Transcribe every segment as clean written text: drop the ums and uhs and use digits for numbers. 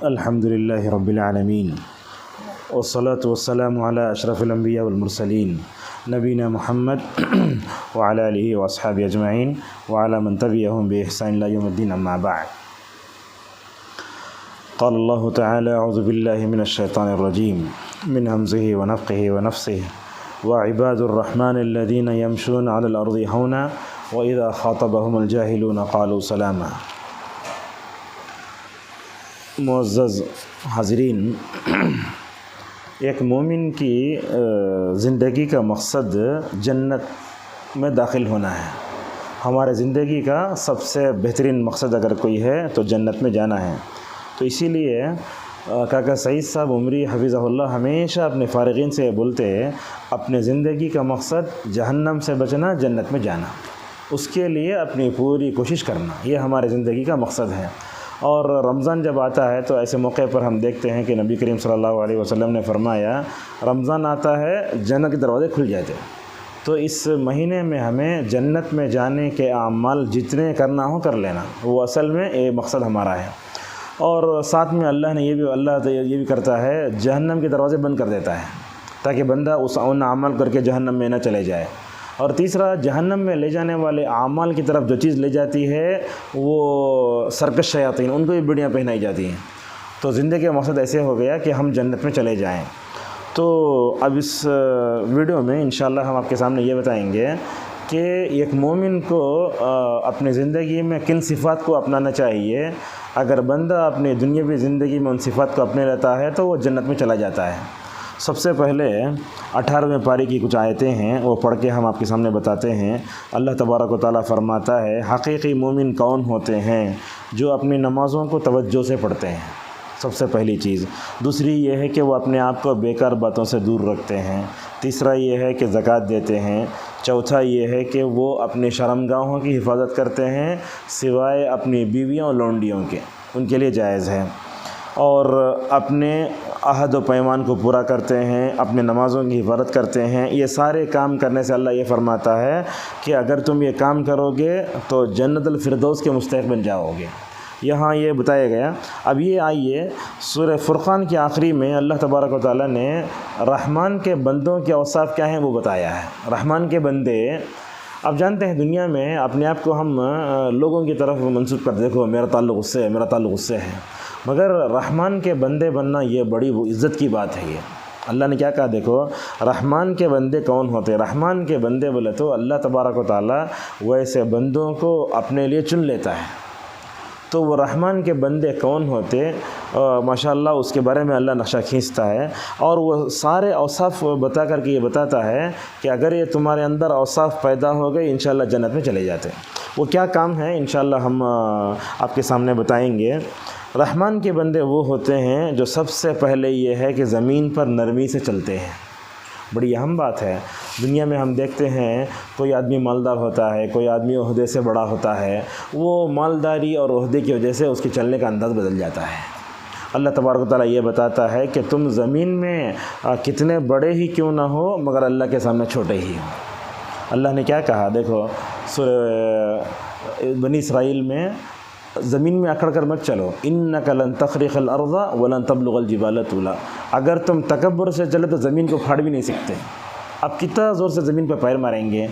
الحمد لله رب العالمين والصلاة والسلام على أشرف الأنبياء والمرسلين نبينا محمد وعلى آله وأصحابه أجمعين وعلى من تبعهم بإحسان إلى يوم الدين. أما بعد، قال الله تعالى: أعوذ بالله من الشيطان الرجيم من همزه ونفخه ونفسه وعباد الرحمن الذين يمشون على الأرض هونا وإذا خاطبهم الجاهلون قالوا سلاما. معزز حاضرین، ایک مومن کی زندگی کا مقصد جنت میں داخل ہونا ہے. ہمارے زندگی کا سب سے بہترین مقصد اگر کوئی ہے تو جنت میں جانا ہے. تو اسی لیے کاکا سعید صاحب عمری حفظہ اللہ ہمیشہ اپنے فارغین سے بولتے ہیں اپنے زندگی کا مقصد جہنم سے بچنا، جنت میں جانا. اس کے لیے اپنی پوری کوشش کرنا، یہ ہمارے زندگی کا مقصد ہے. اور رمضان جب آتا ہے تو ایسے موقع پر ہم دیکھتے ہیں کہ نبی کریم صلی اللہ علیہ وسلم نے فرمایا رمضان آتا ہے جنت کے دروازے کھل جاتے ہیں. تو اس مہینے میں ہمیں جنت میں جانے کے اعمال جتنے کرنا ہو کر لینا، وہ اصل میں یہ مقصد ہمارا ہے. اور ساتھ میں اللہ نے یہ بھی کرتا ہے، جہنم کے دروازے بند کر دیتا ہے تاکہ بندہ ان اعمال کر کے جہنم میں نہ چلے جائے. اور تیسرا، جہنم میں لے جانے والے اعمال کی طرف جو چیز لے جاتی ہے وہ سرکش شیاطین، ان کو بھی بیڑیاں پہنائی جاتی ہیں. تو زندگی کا مقصد ایسے ہو گیا کہ ہم جنت میں چلے جائیں. تو اب اس ویڈیو میں انشاءاللہ ہم آپ کے سامنے یہ بتائیں گے کہ ایک مومن کو اپنی زندگی میں کن صفات کو اپنانا چاہیے. اگر بندہ اپنی دنیاوی زندگی میں ان صفات کو اپنے لیتا ہے تو وہ جنت میں چلا جاتا ہے. سب سے پہلے 18ویں پاری کی کچھ آیتیں ہیں، وہ پڑھ کے ہم آپ کے سامنے بتاتے ہیں. اللہ تبارک و تعالیٰ فرماتا ہے حقیقی مومن کون ہوتے ہیں؟ جو اپنی نمازوں کو توجہ سے پڑھتے ہیں، سب سے پہلی چیز. دوسری یہ ہے کہ وہ اپنے آپ کو بیکار باتوں سے دور رکھتے ہیں. تیسرا یہ ہے کہ زکوٰۃ دیتے ہیں. چوتھا یہ ہے کہ وہ اپنی شرمگاہوں کی حفاظت کرتے ہیں سوائے اپنی بیویوں اور لونڈیوں کے، ان کے لیے جائز ہے. اور اپنے عہد و پیمان کو پورا کرتے ہیں، اپنے نمازوں کی حفاظت کرتے ہیں. یہ سارے کام کرنے سے اللہ یہ فرماتا ہے کہ اگر تم یہ کام کرو گے تو جنت الفردوس کے مستحق بن جاؤ گے. یہاں یہ بتایا گیا. اب یہ آئیے سورہ فرقان کے آخری میں اللہ تبارک و تعالیٰ نے رحمان کے بندوں کے اوصاف کیا ہیں وہ بتایا ہے. رحمان کے بندے، اب جانتے ہیں دنیا میں اپنے آپ کو ہم لوگوں کی طرف منسوب کر دیکھو میرا تعلق اس سے ہے، میرا تعلق اس سے ہے، مگر رحمان کے بندے بننا یہ بڑی عزت کی بات ہے. یہ اللہ نے کیا کہا دیکھو، رحمان کے بندے کون ہوتے؟ رحمان کے بندے بولے تو اللہ تبارک و تعالیٰ ویسے بندوں کو اپنے لیے چن لیتا ہے. تو وہ رحمان کے بندے کون ہوتے؟ ماشاءاللہ اس کے بارے میں اللہ نقشہ کھینچتا ہے اور وہ سارے اوصاف بتا کر کے یہ بتاتا ہے کہ اگر یہ تمہارے اندر اوصاف پیدا ہو گئے انشاءاللہ جنت میں چلے جاتے. وہ کیا کام ہے انشاءاللہ ہم آپ کے سامنے بتائیں گے. رحمان کے بندے وہ ہوتے ہیں جو سب سے پہلے یہ ہے کہ زمین پر نرمی سے چلتے ہیں. بڑی اہم بات ہے. دنیا میں ہم دیکھتے ہیں کوئی آدمی مالدار ہوتا ہے، کوئی آدمی عہدے سے بڑا ہوتا ہے، وہ مالداری اور عہدے کی وجہ سے اس کے چلنے کا انداز بدل جاتا ہے. اللہ تبارک و تعالیٰ یہ بتاتا ہے کہ تم زمین میں کتنے بڑے ہی کیوں نہ ہو مگر اللہ کے سامنے چھوٹے ہی ہو. اللہ نے کیا کہا دیکھو سورہ بنی اسرائیل میں، زمین میں اکڑ کر مت چلو، انک لن تخرق الارض ولن تبلغ الجبال طولا. اگر تم تکبر سے چلے تو زمین کو پھاڑ بھی نہیں سکتے. اب کتنا زور سے زمین پہ پیر ماریں گے.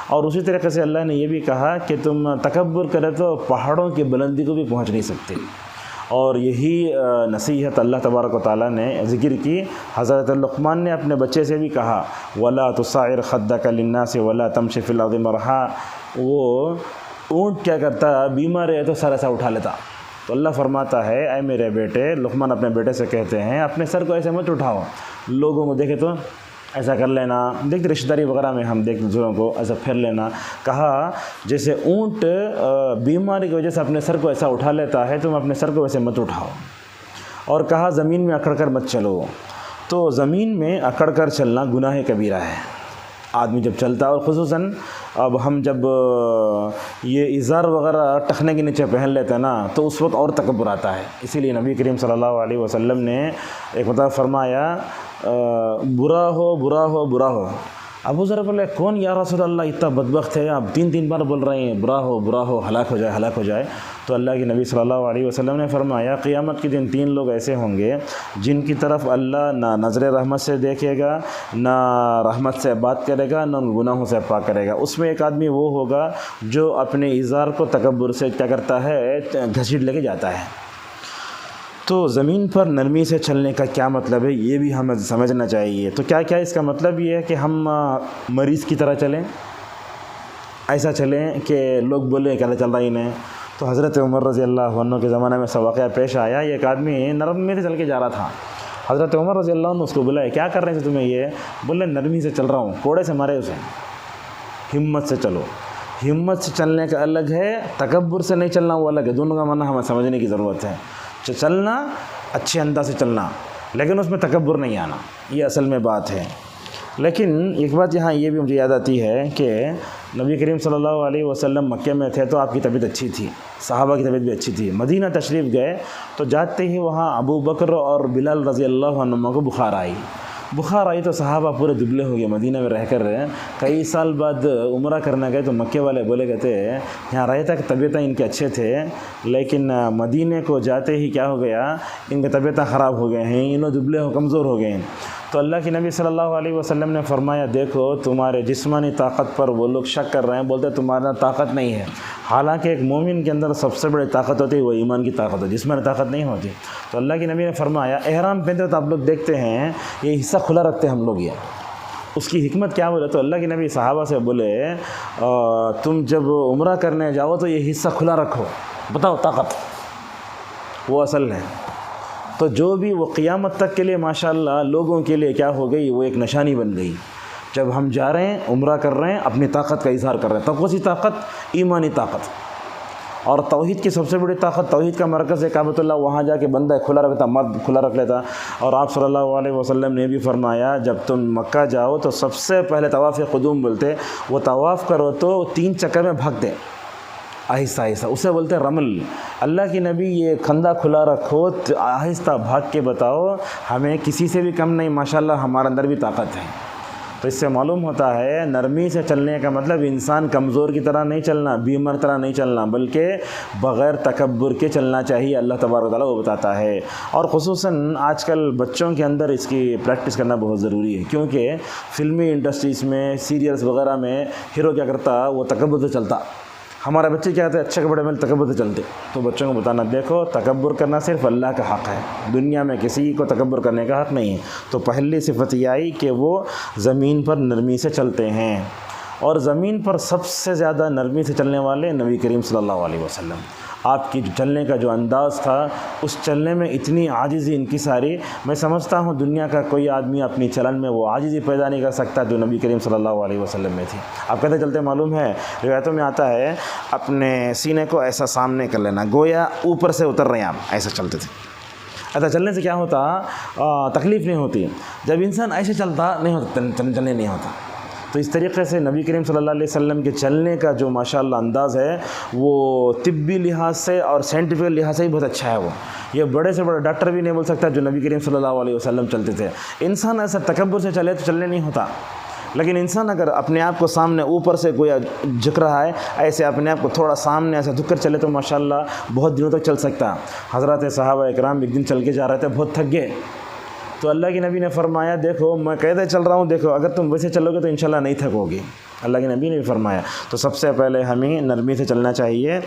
اور اسی طریقے سے اللہ نے یہ بھی کہا کہ تم تکبر کرے تو پہاڑوں کی بلندی کو بھی پہنچ نہیں سکتے. اور یہی نصیحت اللہ تبارک و تعالیٰ نے ذکر کی. حضرت لقمان نے اپنے بچے سے بھی کہا وَلَا تُصَعِّرْ خَدَّكَ لِلنَّاسِ وَلَا تَمْشِ فِي الْأَرْضِ مَرْحًا. وہ اونٹ کیا کرتا، بیمار ہے تو سر ایسا اٹھا لیتا. تو اللہ فرماتا ہے اے میرے بیٹے، لقمان اپنے بیٹے سے کہتے ہیں اپنے سر کو ایسے مت اٹھاؤ، لوگوں کو دیکھے تو ایسا کر لینا. دیکھتے رشتہ داری وغیرہ میں ہم دیکھتے دوسروں کو ایسا پھیر لینا. کہا جیسے اونٹ بیماری کی وجہ سے اپنے سر کو ایسا اٹھا لیتا ہے تم اپنے سر کو ویسے مت اٹھاؤ. اور کہا زمین میں اکڑ کر مت چلو. تو زمین میں اکڑ کر چلنا گناہ کبیرہ ہے. آدمی جب چلتا ہے، اور خصوصاً اب ہم جب یہ ازار وغیرہ ٹخنے کے نیچے پہن لیتے ہیں نا تو اس وقت اور تکبر آتا ہے. اسی لیے نبی کریم صلی اللہ علیہ وسلم نے ایک مرتبہ فرمایا برا ہو برا ہو برا ہو. ابو ذر بولے کون یا رسول اللہ اتنا بدبخت ہے، آپ تین بار بول رہے ہیں برا ہو ہلاک ہو جائے ہلاک ہو جائے. تو اللہ کے نبی صلی اللہ علیہ وسلم نے فرمایا قیامت کے دن 3 لوگ ایسے ہوں گے جن کی طرف اللہ نہ نظر رحمت سے دیکھے گا، نہ رحمت سے بات کرے گا، نہ ان گناہوں سے پاک کرے گا۔ اس میں ایک آدمی وہ ہوگا جو اپنے ازار کو تکبر سے کیا کرتا ہے، گھسیٹ لے کے جاتا ہے۔ تو زمین پر نرمی سے چلنے کا کیا مطلب ہے، یہ بھی ہمیں سمجھنا چاہیے۔ تو کیا اس کا مطلب یہ ہے کہ ہم مریض کی طرح چلیں، ایسا چلیں کہ لوگ بولیں کہ اللہ چل رہا ہی نہیں۔ تو حضرت عمر رضی اللہ عنہ کے زمانے میں سب واقعہ پیش آیا، ایک آدمی نرمی سے چل کے جا رہا تھا۔ حضرت عمر رضی اللہ عنہ اس کو بلایا، کیا کر رہے تھے تمہیں؟ یہ بولے نرمی سے چل رہا ہوں، کوڑے سے مارے اسے، ہمت سے چلو۔ ہمت سے چلنے کا الگ ہے، تکبر سے نہیں چلنا وہ الگ ہے، دونوں کا معنی ہمیں سمجھنے کی ضرورت ہے۔ چلنا اچھے انداز سے چلنا، لیکن اس میں تکبر نہیں آنا، یہ اصل میں بات ہے۔ لیکن ایک بات یہاں یہ بھی مجھے یاد آتی ہے کہ نبی کریم صلی اللہ علیہ وسلم مکے میں تھے تو آپ کی طبیعت اچھی تھی، صحابہ کی طبیعت بھی اچھی تھی۔ مدینہ تشریف گئے تو جاتے ہی وہاں ابو بکر اور بلال رضی اللہ عنہما کو بخار آئی تو صحابہ پورے دبلے ہو گئے۔ مدینہ میں رہ کر کئی سال بعد عمرہ کرنے گئے تو مکے والے بولے کہتے یہاں رہے تھا کہ طبیعتیں ان کے اچھے تھے، لیکن مدینہ کو جاتے ہی کیا ہو گیا، ان کی طبیعتیں خراب ہو گئے ہیں، انہوں دبلے ہو کمزور ہو گئے ہیں۔ تو اللہ کے نبی صلی اللہ علیہ وسلم نے فرمایا دیکھو تمہارے جسمانی طاقت پر وہ لوگ شک کر رہے ہیں، بولتے تمہارا طاقت نہیں ہے، حالانکہ ایک مومن کے اندر سب سے بڑی طاقت ہوتی ہے وہ ایمان کی طاقت ہے، جسمانی طاقت نہیں ہوتی۔ تو اللہ کے نبی نے فرمایا احرام پہنتے تو آپ لوگ دیکھتے ہیں یہ حصہ کھلا رکھتے ہیں ہم لوگ، یہ اس کی حکمت کیا بولے؟ تو اللہ کے نبی صحابہ سے بولے تم جب عمرہ کرنے جاؤ تو یہ حصہ کھلا رکھو، بتاؤ طاقت وہ اصل ہے۔ تو جو بھی وہ قیامت تک کے لیے ماشاءاللہ لوگوں کے لیے کیا ہو گئی، وہ ایک نشانی بن گئی۔ جب ہم جا رہے ہیں عمرہ کر رہے ہیں اپنی طاقت کا اظہار کر رہے ہیں، تقوی طاقت، ایمانی طاقت، اور توحید کی سب سے بڑی طاقت، توحید کا مرکز ہے کعبۃ اللہ، وہاں جا کے بندہ کھلا رکھتا، مرد کھلا رکھ لیتا۔ اور آپ صلی اللہ علیہ وسلم نے بھی فرمایا جب تم مکہ جاؤ تو سب سے پہلے طواف قدوم بولتے، وہ طواف کرو تو 3 چکر میں بھاگ دے آہستہ آہستہ، اسے بولتے ہیں رمل۔ اللہ کی نبی یہ کھندا کھلا رکھو، آہستہ بھاگ کے بتاؤ، ہمیں کسی سے بھی کم نہیں، ماشاءاللہ ہمارے اندر بھی طاقت ہے۔ تو اس سے معلوم ہوتا ہے نرمی سے چلنے کا مطلب انسان کمزور کی طرح نہیں چلنا، بیمار طرح نہیں چلنا، بلکہ بغیر تکبر کے چلنا چاہیے، اللہ تبارک و تعالیٰ وہ بتاتا ہے۔ اور خصوصاً آج کل بچوں کے اندر اس کی پریکٹس کرنا بہت ضروری ہے، کیونکہ فلمی انڈسٹریز میں، سیریلز وغیرہ میں ہیرو کیا کرتا، وہ تکبر سے چلتا، ہمارے بچے کیا کہتے ہیں اچھے کپڑے میں تکبر سے چلتے۔ تو بچوں کو بتانا دیکھو تکبر کرنا صرف اللہ کا حق ہے، دنیا میں کسی کو تکبر کرنے کا حق نہیں ہے۔ تو پہلی صفت یہ آئی کہ وہ زمین پر نرمی سے چلتے ہیں، اور زمین پر سب سے زیادہ نرمی سے چلنے والے نبی کریم صلی اللہ علیہ وسلم۔ آپ کی چلنے کا جو انداز تھا، اس چلنے میں اتنی عاجزی انکساری، میں سمجھتا ہوں دنیا کا کوئی آدمی اپنی چلن میں وہ عاجزی پیدا نہیں کر سکتا جو نبی کریم صلی اللہ علیہ وسلم میں تھی۔ آپ کہتے چلتے معلوم ہے، روایتوں میں آتا ہے اپنے سینے کو ایسا سامنے کر لینا، گویا اوپر سے اتر رہے ہیں آپ، ایسا چلتے تھے۔ ایسا چلنے سے کیا ہوتا، تکلیف نہیں ہوتی۔ جب انسان ایسے چلتا نہیں ہوتا، چلنے نہیں ہوتا۔ تو اس طریقے سے نبی کریم صلی اللہ علیہ وسلم کے چلنے کا جو ماشاءاللہ انداز ہے، وہ طبی لحاظ سے اور سائنٹیفک لحاظ سے بھی بہت اچھا ہے۔ وہ یہ بڑے سے بڑے ڈاکٹر بھی نہیں بول سکتا جو نبی کریم صلی اللہ علیہ وسلم چلتے تھے۔ انسان ایسا تکبر سے چلے تو چلنے نہیں ہوتا، لیکن انسان اگر اپنے آپ کو سامنے اوپر سے گویا جھک رہا ہے، ایسے اپنے آپ کو تھوڑا سامنے ایسا جھک کر چلے تو ماشاءاللہ بہت دنوں تک چل سکتا۔ حضرات صحابہ اکرام ایک دن چل کے جا رہے تھے، بہت تھک گئے، تو اللہ کے نبی نے فرمایا دیکھو میں قاعدے چل رہا ہوں، دیکھو اگر تم ویسے چلو گے تو انشاءاللہ نہیں تھکو گے۔ اللہ کے نبی نے بھی فرمایا۔ تو سب سے پہلے ہمیں نرمی سے چلنا چاہیے،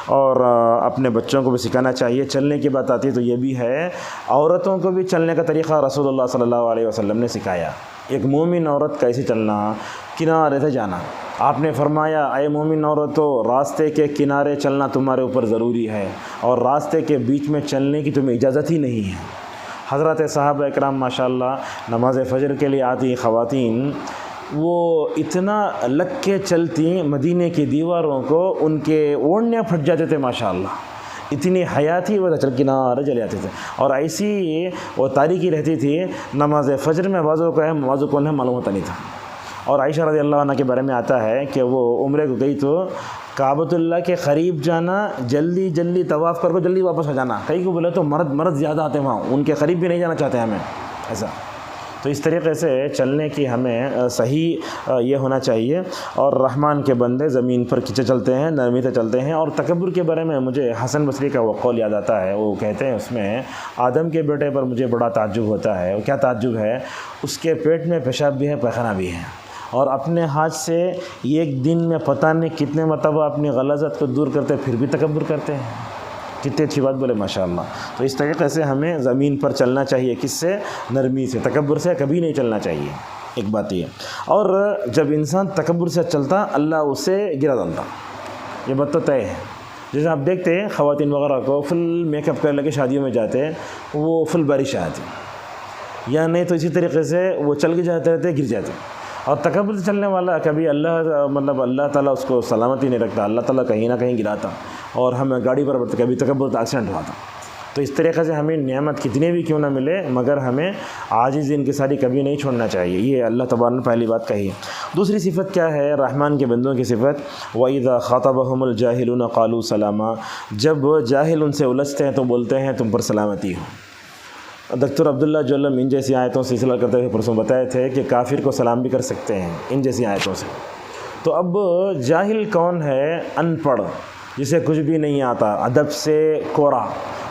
اور اپنے بچوں کو بھی سکھانا چاہیے۔ چلنے کی بات آتی ہے تو یہ بھی ہے، عورتوں کو بھی چلنے کا طریقہ رسول اللہ صلی اللہ علیہ وسلم نے سکھایا۔ ایک مومن عورت کیسے چلنا، کنارے سے جانا۔ آپ نے فرمایا اے مومن عورتوں، راستے کے کنارے چلنا تمہارے اوپر ضروری ہے، اور راستے کے بیچ میں چلنے کی تمہیں اجازت ہی نہیں ہے۔ حضرات صحابہ اکرام ماشاءاللہ نماز فجر کے لیے آتی خواتین، وہ اتنا لگ کے چلتی مدینے کی دیواروں کو، ان کے اوڑھنے پھٹ جاتے تھے ماشاءاللہ، اتنی حیاتی وہ چل کنارے چلے جاتے تھے، اور ایسی وہ تاریکی رہتی تھی نماز فجر میں بازو کا ہے بازو کون ہے معلوم ہوتا نہیں تھا۔ اور عائشہ رضی اللہ عنہ کے بارے میں آتا ہے کہ وہ عمرے کو گئی تو کعبۃ اللہ کے قریب جانا، جلدی جلدی طواف کر کے جلدی واپس آ جانا۔ کئی کو بولے تو مرد زیادہ آتے ہیں وہاں، ان کے قریب بھی نہیں جانا چاہتے ہمیں ایسا۔ تو اس طریقے سے چلنے کی ہمیں صحیح یہ ہونا چاہیے. اور رحمان کے بندے زمین پر کھچے چلتے ہیں، نرمی سے چلتے ہیں. اور تکبر کے بارے میں مجھے حسن بصری کا وہ قول یاد آتا ہے. وہ کہتے ہیں اس میں آدم کے بیٹے پر مجھے بڑا تعجب ہوتا ہے. وہ کیا تعجب ہے؟ اس کے پیٹ میں پیشاب بھی ہے، پیخانہ بھی ہے، اور اپنے ہاتھ سے ایک دن میں پتہ نہیں کتنے مرتبہ اپنی غلاظت کو دور کرتے، پھر بھی تکبر کرتے ہیں. کتنی اچھی بات بولے ماشاءاللہ. تو اس طریقے سے ہمیں زمین پر چلنا چاہیے. کس سے؟ نرمی سے. تکبر سے کبھی نہیں چلنا چاہیے. ایک بات یہ. اور جب انسان تکبر سے چلتا، اللہ اسے گرا ڈالتا. یہ بات تو طے ہے. جیسے آپ دیکھتے ہیں خواتین وغیرہ کو فل میک اپ کر لے کے شادیوں میں جاتے ہیں، وہ فل بارش آتی، یا نہیں تو اسی طریقے سے وہ چل کے جاتے رہتے، گر جاتے. اور تکبر سے چلنے والا کبھی اللہ تعالیٰ اس کو سلامتی نہیں رکھتا. اللہ تعالیٰ کہیں نہ کہیں گراتا، اور ہمیں گاڑی پر بڑھتے، کبھی تکبر سے ایکسیڈنٹ ہوا تھا. تو اس طریقے سے ہمیں نعمت کتنی بھی کیوں نہ ملے، مگر ہمیں عاجز ان کی ساری کبھی نہیں چھوڑنا چاہیے. یہ اللہ تبارک نے پہلی بات کہی ہے. دوسری صفت کیا ہے رحمان کے بندوں کی صفت؟ وَإِذَا خَاطَبَهُمُ الْجَاهِلُونَ قَالُوا سَلَامًا. جب جاہل ان سے الجھتے ہیں تو بولتے ہیں تم پر سلامتی ہو. ڈاکٹر عبداللہ جولم ان جیسی آیتوں سے سلسلہ کرتے ہوئے پرسوں بتائے تھے کہ کافر کو سلام بھی کر سکتے ہیں ان جیسی آیتوں سے. تو اب جاہل کون ہے؟ ان پڑھ، جسے کچھ بھی نہیں آتا، ادب سے کورا،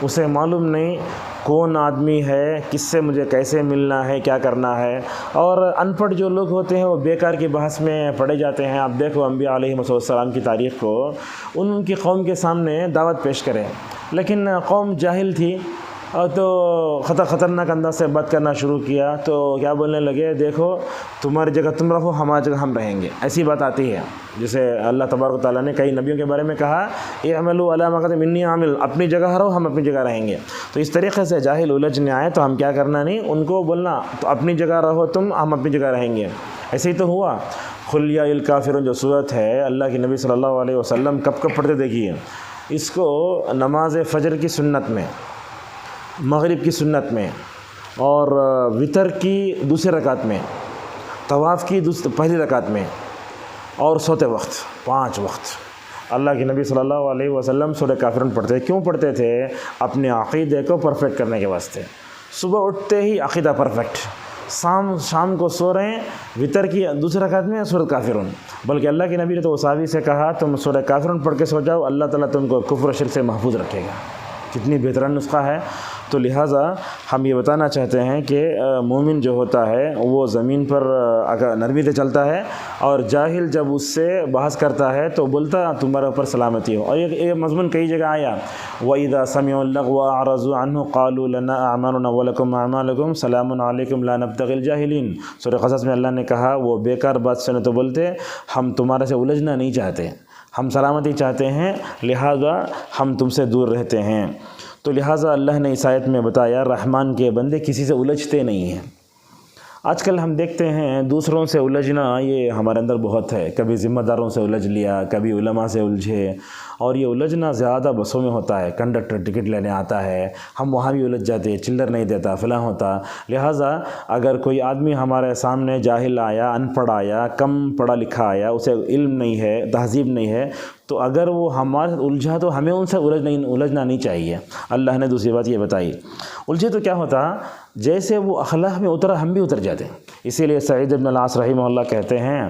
اسے معلوم نہیں کون آدمی ہے، کس سے مجھے کیسے ملنا ہے، کیا کرنا ہے. اور ان پڑھ جو لوگ ہوتے ہیں وہ بیکار کی بحث میں پڑے جاتے ہیں. آپ دیکھو انبیاء علیہ السلام کی تاریخ کو، ان کی قوم کے سامنے دعوت پیش کریں، لیکن قوم جاہل تھی، تو خطرناک انداز سے بات کرنا شروع کیا. تو کیا بولنے لگے؟ دیکھو تمہاری جگہ تم رہو، ہماری جگہ ہم رہیں گے. ایسی بات آتی ہے جسے اللہ تبارک و تعالیٰ نے کئی نبیوں کے بارے میں کہا، اعملوا علی ما قدم انی عامل، اپنی جگہ رہو، ہم اپنی جگہ رہیں گے. تو اس طریقے سے جاہل الجھنے آئے تو ہم کیا کرنا نہیں، ان کو بولنا تو اپنی جگہ رہو تم، ہم اپنی جگہ رہیں گے. ایسے ہی تو ہوا. قل یا الکافرون جو صورت ہے اللہ کے نبی صلی اللہ علیہ وسلم کب کب پڑھتے دیکھیے. اس کو نماز فجر کی سنت میں، مغرب کی سنت میں، اور وتر کی دوسری رکعت میں، طواف کی پہلی رکعت میں، اور سوتے وقت 5 وقت اللہ کے نبی صلی اللہ علیہ وسلم سورہ کافرون پڑھتے. کیوں پڑھتے تھے؟ اپنے عقیدے کو پرفیکٹ کرنے کے واسطے. صبح اٹھتے ہی عقیدہ پرفیکٹ، شام کو سو رہے ہیں وتر کی دوسری رکعت میں سورہ کافرون. بلکہ اللہ کے نبی نے تو صحابی سے کہا تم سورہ کافرون پڑھ کے سو جاؤ، اللہ تعالیٰ تم کو کفر و شرک سے محفوظ رکھے گا. کتنی بہترین نسخہ ہے. تو لہٰذا ہم یہ بتانا چاہتے ہیں کہ مومن جو ہوتا ہے وہ زمین پر اگر نرمی سے چلتا ہے، اور جاہل جب اس سے بحث کرتا ہے تو بولتا تمہارے اوپر سلامتی ہو. اور یہ مضمون کئی جگہ آیا، وَإِذَا سَمِعُوا اللَّغْوَ أَعْرَضُوا عَنْهُ قَالُوا لَنَا أَعْمَالُنَا وَلَكُمْ أَعْمَالُكُمْ سَلَامٌ عَلَيْكُمْ لَا نَبْتَغِي الْجَاهِلِينَ. سورہ قصص میں اللہ نے کہا وہ بیکار بات سنے تو بولتے ہم تمہارے سے الجھنا نہیں چاہتے، ہم سلامتی چاہتے ہیں، لہذا ہم تم سے دور رہتے ہیں. تو لہٰذا اللہ نے اس آیت میں بتایا رحمان کے بندے کسی سے الجھتے نہیں ہیں. آج کل ہم دیکھتے ہیں دوسروں سے الجھنا یہ ہمارے اندر بہت ہے. کبھی ذمہ داروں سے الجھ لیا، کبھی علماء سے الجھے. اور یہ الجھنا زیادہ بسوں میں ہوتا ہے. کنڈکٹر ٹکٹ لینے آتا ہے، ہم وہاں بھی الجھ جاتے، چلر نہیں دیتا، فلاں ہوتا. لہٰذا اگر کوئی آدمی ہمارے سامنے جاہل آیا، ان پڑھ آیا، کم پڑھا لکھا آیا، اسے علم نہیں ہے، تہذیب نہیں ہے، تو اگر وہ ہمارے الجھا تو ہمیں ان سے الجھنا نہیں چاہیے. اللہ نے دوسری بات یہ بتائی، الجھے تو کیا ہوتا، جیسے وہ اخلاق میں اترا ہم بھی اتر جاتے ہیں. اسی لیے سعید بن العاص رحمہ اللہ کہتے ہیں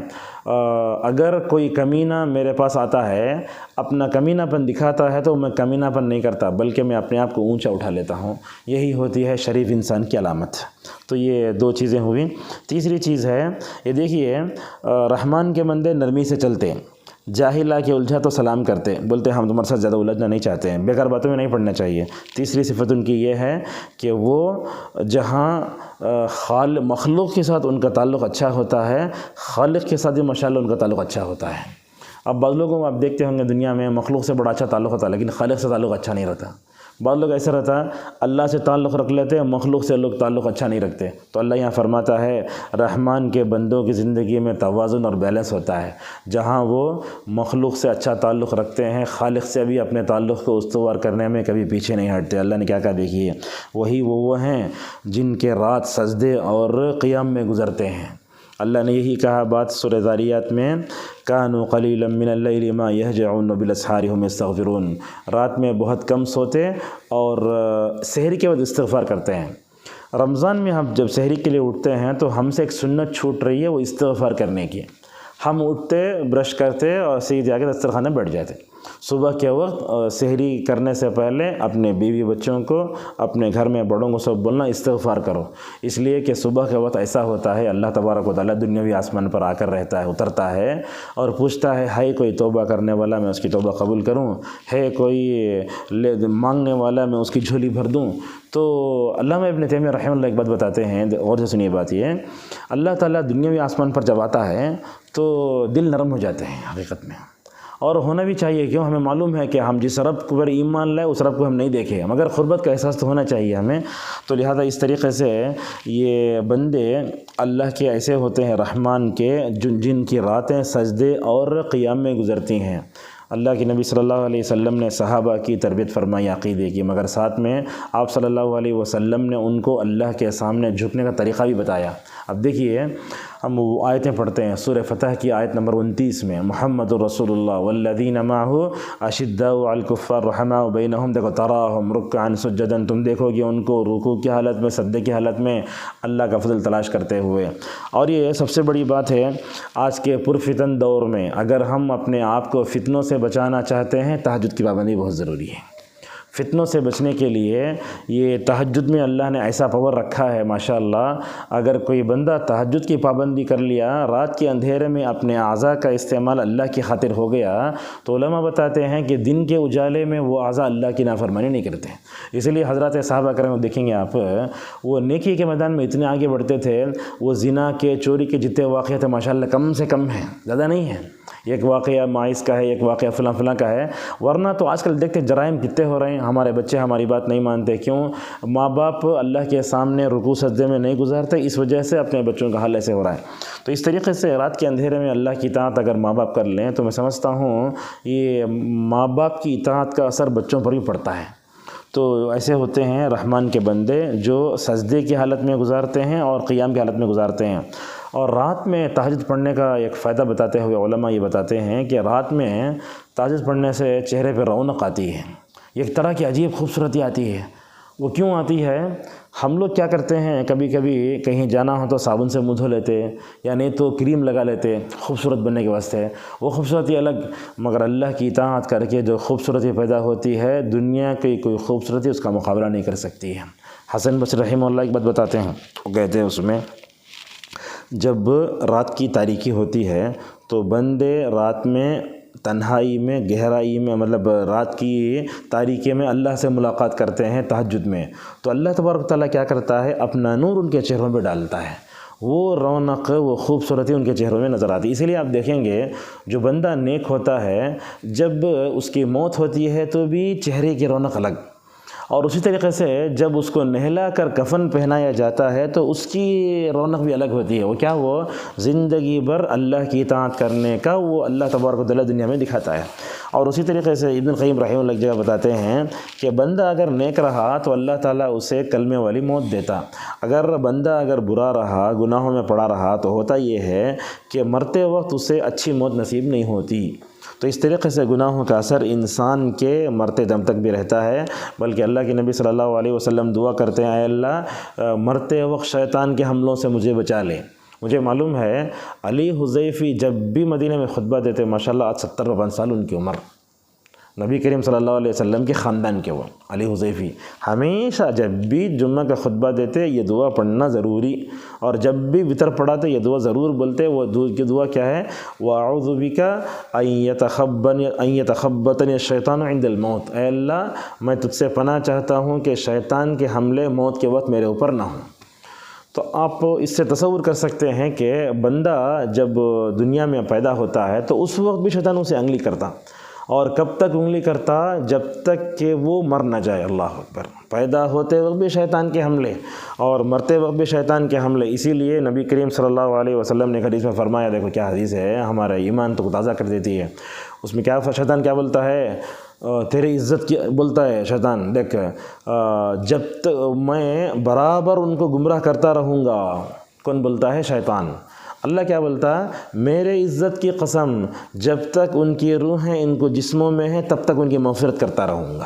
اگر کوئی کمینہ میرے پاس آتا ہے، اپنا کمینہ پن دکھاتا ہے، تو میں کمینہ پن نہیں کرتا بلکہ میں اپنے آپ کو اونچا اٹھا لیتا ہوں. یہی ہوتی ہے شریف انسان کی علامت. تو یہ 2 چیزیں ہوئیں. تیسری چیز ہے یہ دیکھیے، رحمان کے بندے نرمی سے چلتے، جاہل آ کے الجھا تو سلام کرتے، بولتے ہم تمہارے ساتھ زیادہ الجھنا نہیں چاہتے ہیں، بیکار باتوں میں نہیں پڑھنا چاہیے. تیسری صفت ان کی یہ ہے کہ وہ جہاں مخلوق کے ساتھ ان کا تعلق اچھا ہوتا ہے، خالق کے ساتھ بھی ماشاءاللہ ان کا تعلق اچھا ہوتا ہے. اب بعض لوگوں کو آپ دیکھتے ہوں گے دنیا میں مخلوق سے بڑا اچھا تعلق ہوتا ہے، لیکن خالق سے تعلق اچھا نہیں رہتا. بعض لوگ ایسا رہتا ہے اللہ سے تعلق رکھ لیتے ہیں، مخلوق سے لوگ تعلق اچھا نہیں رکھتے. تو اللہ یہاں فرماتا ہے رحمان کے بندوں کی زندگی میں توازن اور بیلنس ہوتا ہے. جہاں وہ مخلوق سے اچھا تعلق رکھتے ہیں، خالق سے بھی اپنے تعلق کو استوار کرنے میں کبھی پیچھے نہیں ہٹتے. اللہ نے کیا کہا دیکھیے، وہی وہ ہیں جن کے رات سجدے اور قیام میں گزرتے ہیں. اللہ نے یہی کہا بات سورہ ذاریات میں، کانوا قلیلا من اللیل ما یہجعون بالاسحار هم یستغفرون. رات میں بہت کم سوتے اور سحر کے وقت استغفار کرتے ہیں. رمضان میں ہم جب سحری کے لیے اٹھتے ہیں تو ہم سے ایک سنت چھوٹ رہی ہے، وہ استغفار کرنے کی۔ ہم اٹھتے، برش کرتے اور سیدھے جا کے دسترخوان میں بیٹھ جاتے۔ صبح کے وقت سحری کرنے سے پہلے اپنے بیوی بچوں کو، اپنے گھر میں بڑوں کو سب بولنا استغفار کرو، اس لیے کہ صبح کے وقت ایسا ہوتا ہے اللہ تبارک و تعالیٰ دنیاوی آسمان پر آ کر رہتا ہے، اترتا ہے اور پوچھتا ہے کوئی توبہ کرنے والا میں اس کی توبہ قبول کروں، ہے کوئی مانگنے والا میں اس کی جھولی بھر دوں۔ تو علامہ ابن تیمیہ رحمہ اللہ ایک بات بتاتے ہیں، غور سے سنیے بات یہ، اللہ تعالیٰ دنیاوی آسمان پر جب آتا ہے تو دل نرم ہو جاتے ہیں حقیقت میں، اور ہونا بھی چاہیے، کیوں؟ ہمیں معلوم ہے کہ ہم جس رب پر ایمان لائے اس رب کو ہم نہیں دیکھے، مگر قربت کا احساس تو ہونا چاہیے ہمیں۔ تو لہذا اس طریقے سے یہ بندے اللہ کے ایسے ہوتے ہیں رحمان کے جن کی راتیں سجدے اور قیام میں گزرتی ہیں۔ اللہ کے نبی صلی اللہ علیہ وسلم نے صحابہ کی تربیت فرمائی عقیدے کی، مگر ساتھ میں آپ صلی اللہ علیہ وسلم نے ان کو اللہ کے سامنے جھکنے کا طریقہ بھی بتایا۔ اب دیکھیے ہم وہ آیتیں پڑھتے ہیں، سورہ فتح کی آیت نمبر 29 میں، محمد رسول اللہ والذین معہ اشداء علی الکفار رحماء بینہم، دیکھو تراہم رکعا سجدا، تم دیکھو گے ان کو رکوع کی حالت میں، سجدے کی حالت میں اللہ کا فضل تلاش کرتے ہوئے۔ اور یہ سب سے بڑی بات ہے آج کے پرفتن دور میں، اگر ہم اپنے آپ کو فتنوں سے بچانا چاہتے ہیں تہجد کی پابندی بہت ضروری ہے۔ فتنوں سے بچنے کے لیے یہ تہجد میں اللہ نے ایسا پاور رکھا ہے ماشاءاللہ، اگر کوئی بندہ تہجد کی پابندی کر لیا، رات کے اندھیرے میں اپنے اعضاء کا استعمال اللہ کی خاطر ہو گیا، تو علماء بتاتے ہیں کہ دن کے اجالے میں وہ اعضاء اللہ کی نافرمانی نہیں کرتے۔ اس لیے حضرات صحابہ کرام دیکھیں گے آپ، وہ نیکی کے میدان میں اتنے آگے بڑھتے تھے، وہ زنا کے، چوری کے جتنے واقعے تھے ماشاءاللہ کم سے کم ہیں، زیادہ نہیں ہیں، ایک واقعہ مائز کا ہے، ایک واقعہ فلاں فلاں کا ہے، ورنہ تو آج کل دیکھتے جرائم کتنے ہو رہے ہیں۔ ہمارے بچے ہماری بات نہیں مانتے، کیوں؟ ماں باپ اللہ کے سامنے رکوع سجدے میں نہیں گزارتے، اس وجہ سے اپنے بچوں کا حال ایسے ہو رہا ہے۔ تو اس طریقے سے رات کے اندھیرے میں اللہ کی اطاعت اگر ماں باپ کر لیں تو میں سمجھتا ہوں یہ ماں باپ کی اطاعت کا اثر بچوں پر بھی پڑتا ہے۔ تو ایسے ہوتے ہیں رحمان کے بندے جو سجدے کی حالت میں گزارتے ہیں اور قیام کی حالت میں گزارتے ہیں۔ اور رات میں تہجد پڑھنے کا ایک فائدہ بتاتے ہوئے علماء یہ بتاتے ہیں کہ رات میں تہجد پڑھنے سے چہرے پہ رونق آتی ہے، ایک طرح کی عجیب خوبصورتی آتی ہے۔ وہ کیوں آتی ہے؟ ہم لوگ کیا کرتے ہیں، کبھی کبھی کہیں جانا ہو تو صابن سے منہ دھو لیتے، یا نہیں تو کریم لگا لیتے خوبصورت بننے کے واسطے، وہ خوبصورتی الگ، مگر اللہ کی اطاعت کر کے جو خوبصورتی پیدا ہوتی ہے، دنیا کی کوئی خوبصورتی اس کا مقابلہ نہیں کر سکتی ہے۔ حسن بصری رحمہ اللہ ایک بات بتاتے ہیں، وہ کہتے ہیں اس میں جب رات کی تاریکی ہوتی ہے تو بندے رات میں تنہائی میں، گہرائی میں، مطلب رات کی تاریکی میں اللہ سے ملاقات کرتے ہیں تہجد میں، تو اللہ تبارک تعالیٰ کیا کرتا ہے، اپنا نور ان کے چہروں پہ ڈالتا ہے، وہ رونق، وہ خوبصورتی ان کے چہروں میں نظر آتی ہے۔ اسی لیے آپ دیکھیں گے جو بندہ نیک ہوتا ہے، جب اس کی موت ہوتی ہے تو بھی چہرے کی رونق الگ، اور اسی طریقے سے جب اس کو نہلا کر کفن پہنایا جاتا ہے تو اس کی رونق بھی الگ ہوتی ہے۔ وہ کیا؟ وہ زندگی بھر اللہ کی اطاعت کرنے کا وہ اللہ تبارک و تعالیٰ دنیا میں دکھاتا ہے۔ اور اسی طریقے سے ابن القیم رحمہ اللہ ایک جگہ بتاتے ہیں کہ بندہ اگر نیک رہا تو اللہ تعالیٰ اسے کلمے والی موت دیتا، اگر بندہ برا رہا، گناہوں میں پڑا رہا، تو ہوتا یہ ہے کہ مرتے وقت اسے اچھی موت نصیب نہیں ہوتی۔ تو اس طریقے سے گناہوں کا اثر انسان کے مرتے دم تک بھی رہتا ہے، بلکہ اللہ کے نبی صلی اللہ علیہ وسلم دعا کرتے ہیں، اے اللہ مرتے وقت شیطان کے حملوں سے مجھے بچا لے۔ مجھے معلوم ہے علی حذیفی جب بھی مدینہ میں خطبہ دیتے، ماشاءاللہ آج 70-52 سال ان کی عمر، نبی کریم صلی اللہ علیہ وسلم کے خاندان کے، وہ علی حذیفی ہمیشہ جب بھی جمعہ کا خطبہ دیتے یہ دعا پڑھنا ضروری، اور جب بھی وتر پڑھاتے یہ دعا ضرور بولتے۔ وہ دعا کیا ہے؟ وَأَعُوذُ بِكَ أَن يَتَخَبَّطَنِ الشَّيْطَانُ عِنْدَ الْمَوْتِ، اے اللہ میں تجھ سے پناہ چاہتا ہوں کہ شیطان کے حملے موت کے وقت میرے اوپر نہ ہوں۔ تو آپ اس سے تصور کر سکتے ہیں کہ بندہ جب دنیا میں پیدا ہوتا ہے تو اس وقت بھی شیطان اسے انگلی کرتا، اور کب تک انگلی کرتا؟ جب تک کہ وہ مر نہ جائے۔ اللہ اکبر! پیدا ہوتے وقت بھی شیطان کے حملے اور مرتے وقت بھی شیطان کے حملے۔ اسی لیے نبی کریم صلی اللہ علیہ وسلم نے حدیث میں فرمایا، دیکھو کیا حدیث ہے، ہمارا ایمان تو تازہ کر دیتی ہے۔ اس میں کیا شیطان کیا بولتا ہے؟ تیری عزت کی بولتا ہے شیطان، دیکھ جب تک میں برابر ان کو گمراہ کرتا رہوں گا۔ کون بولتا ہے؟ شیطان۔ اللہ کیا بولتا ہے؟ میرے عزت کی قسم، جب تک ان کی روحیں ان کو جسموں میں ہیں تب تک ان کی مغفرت کرتا رہوں گا۔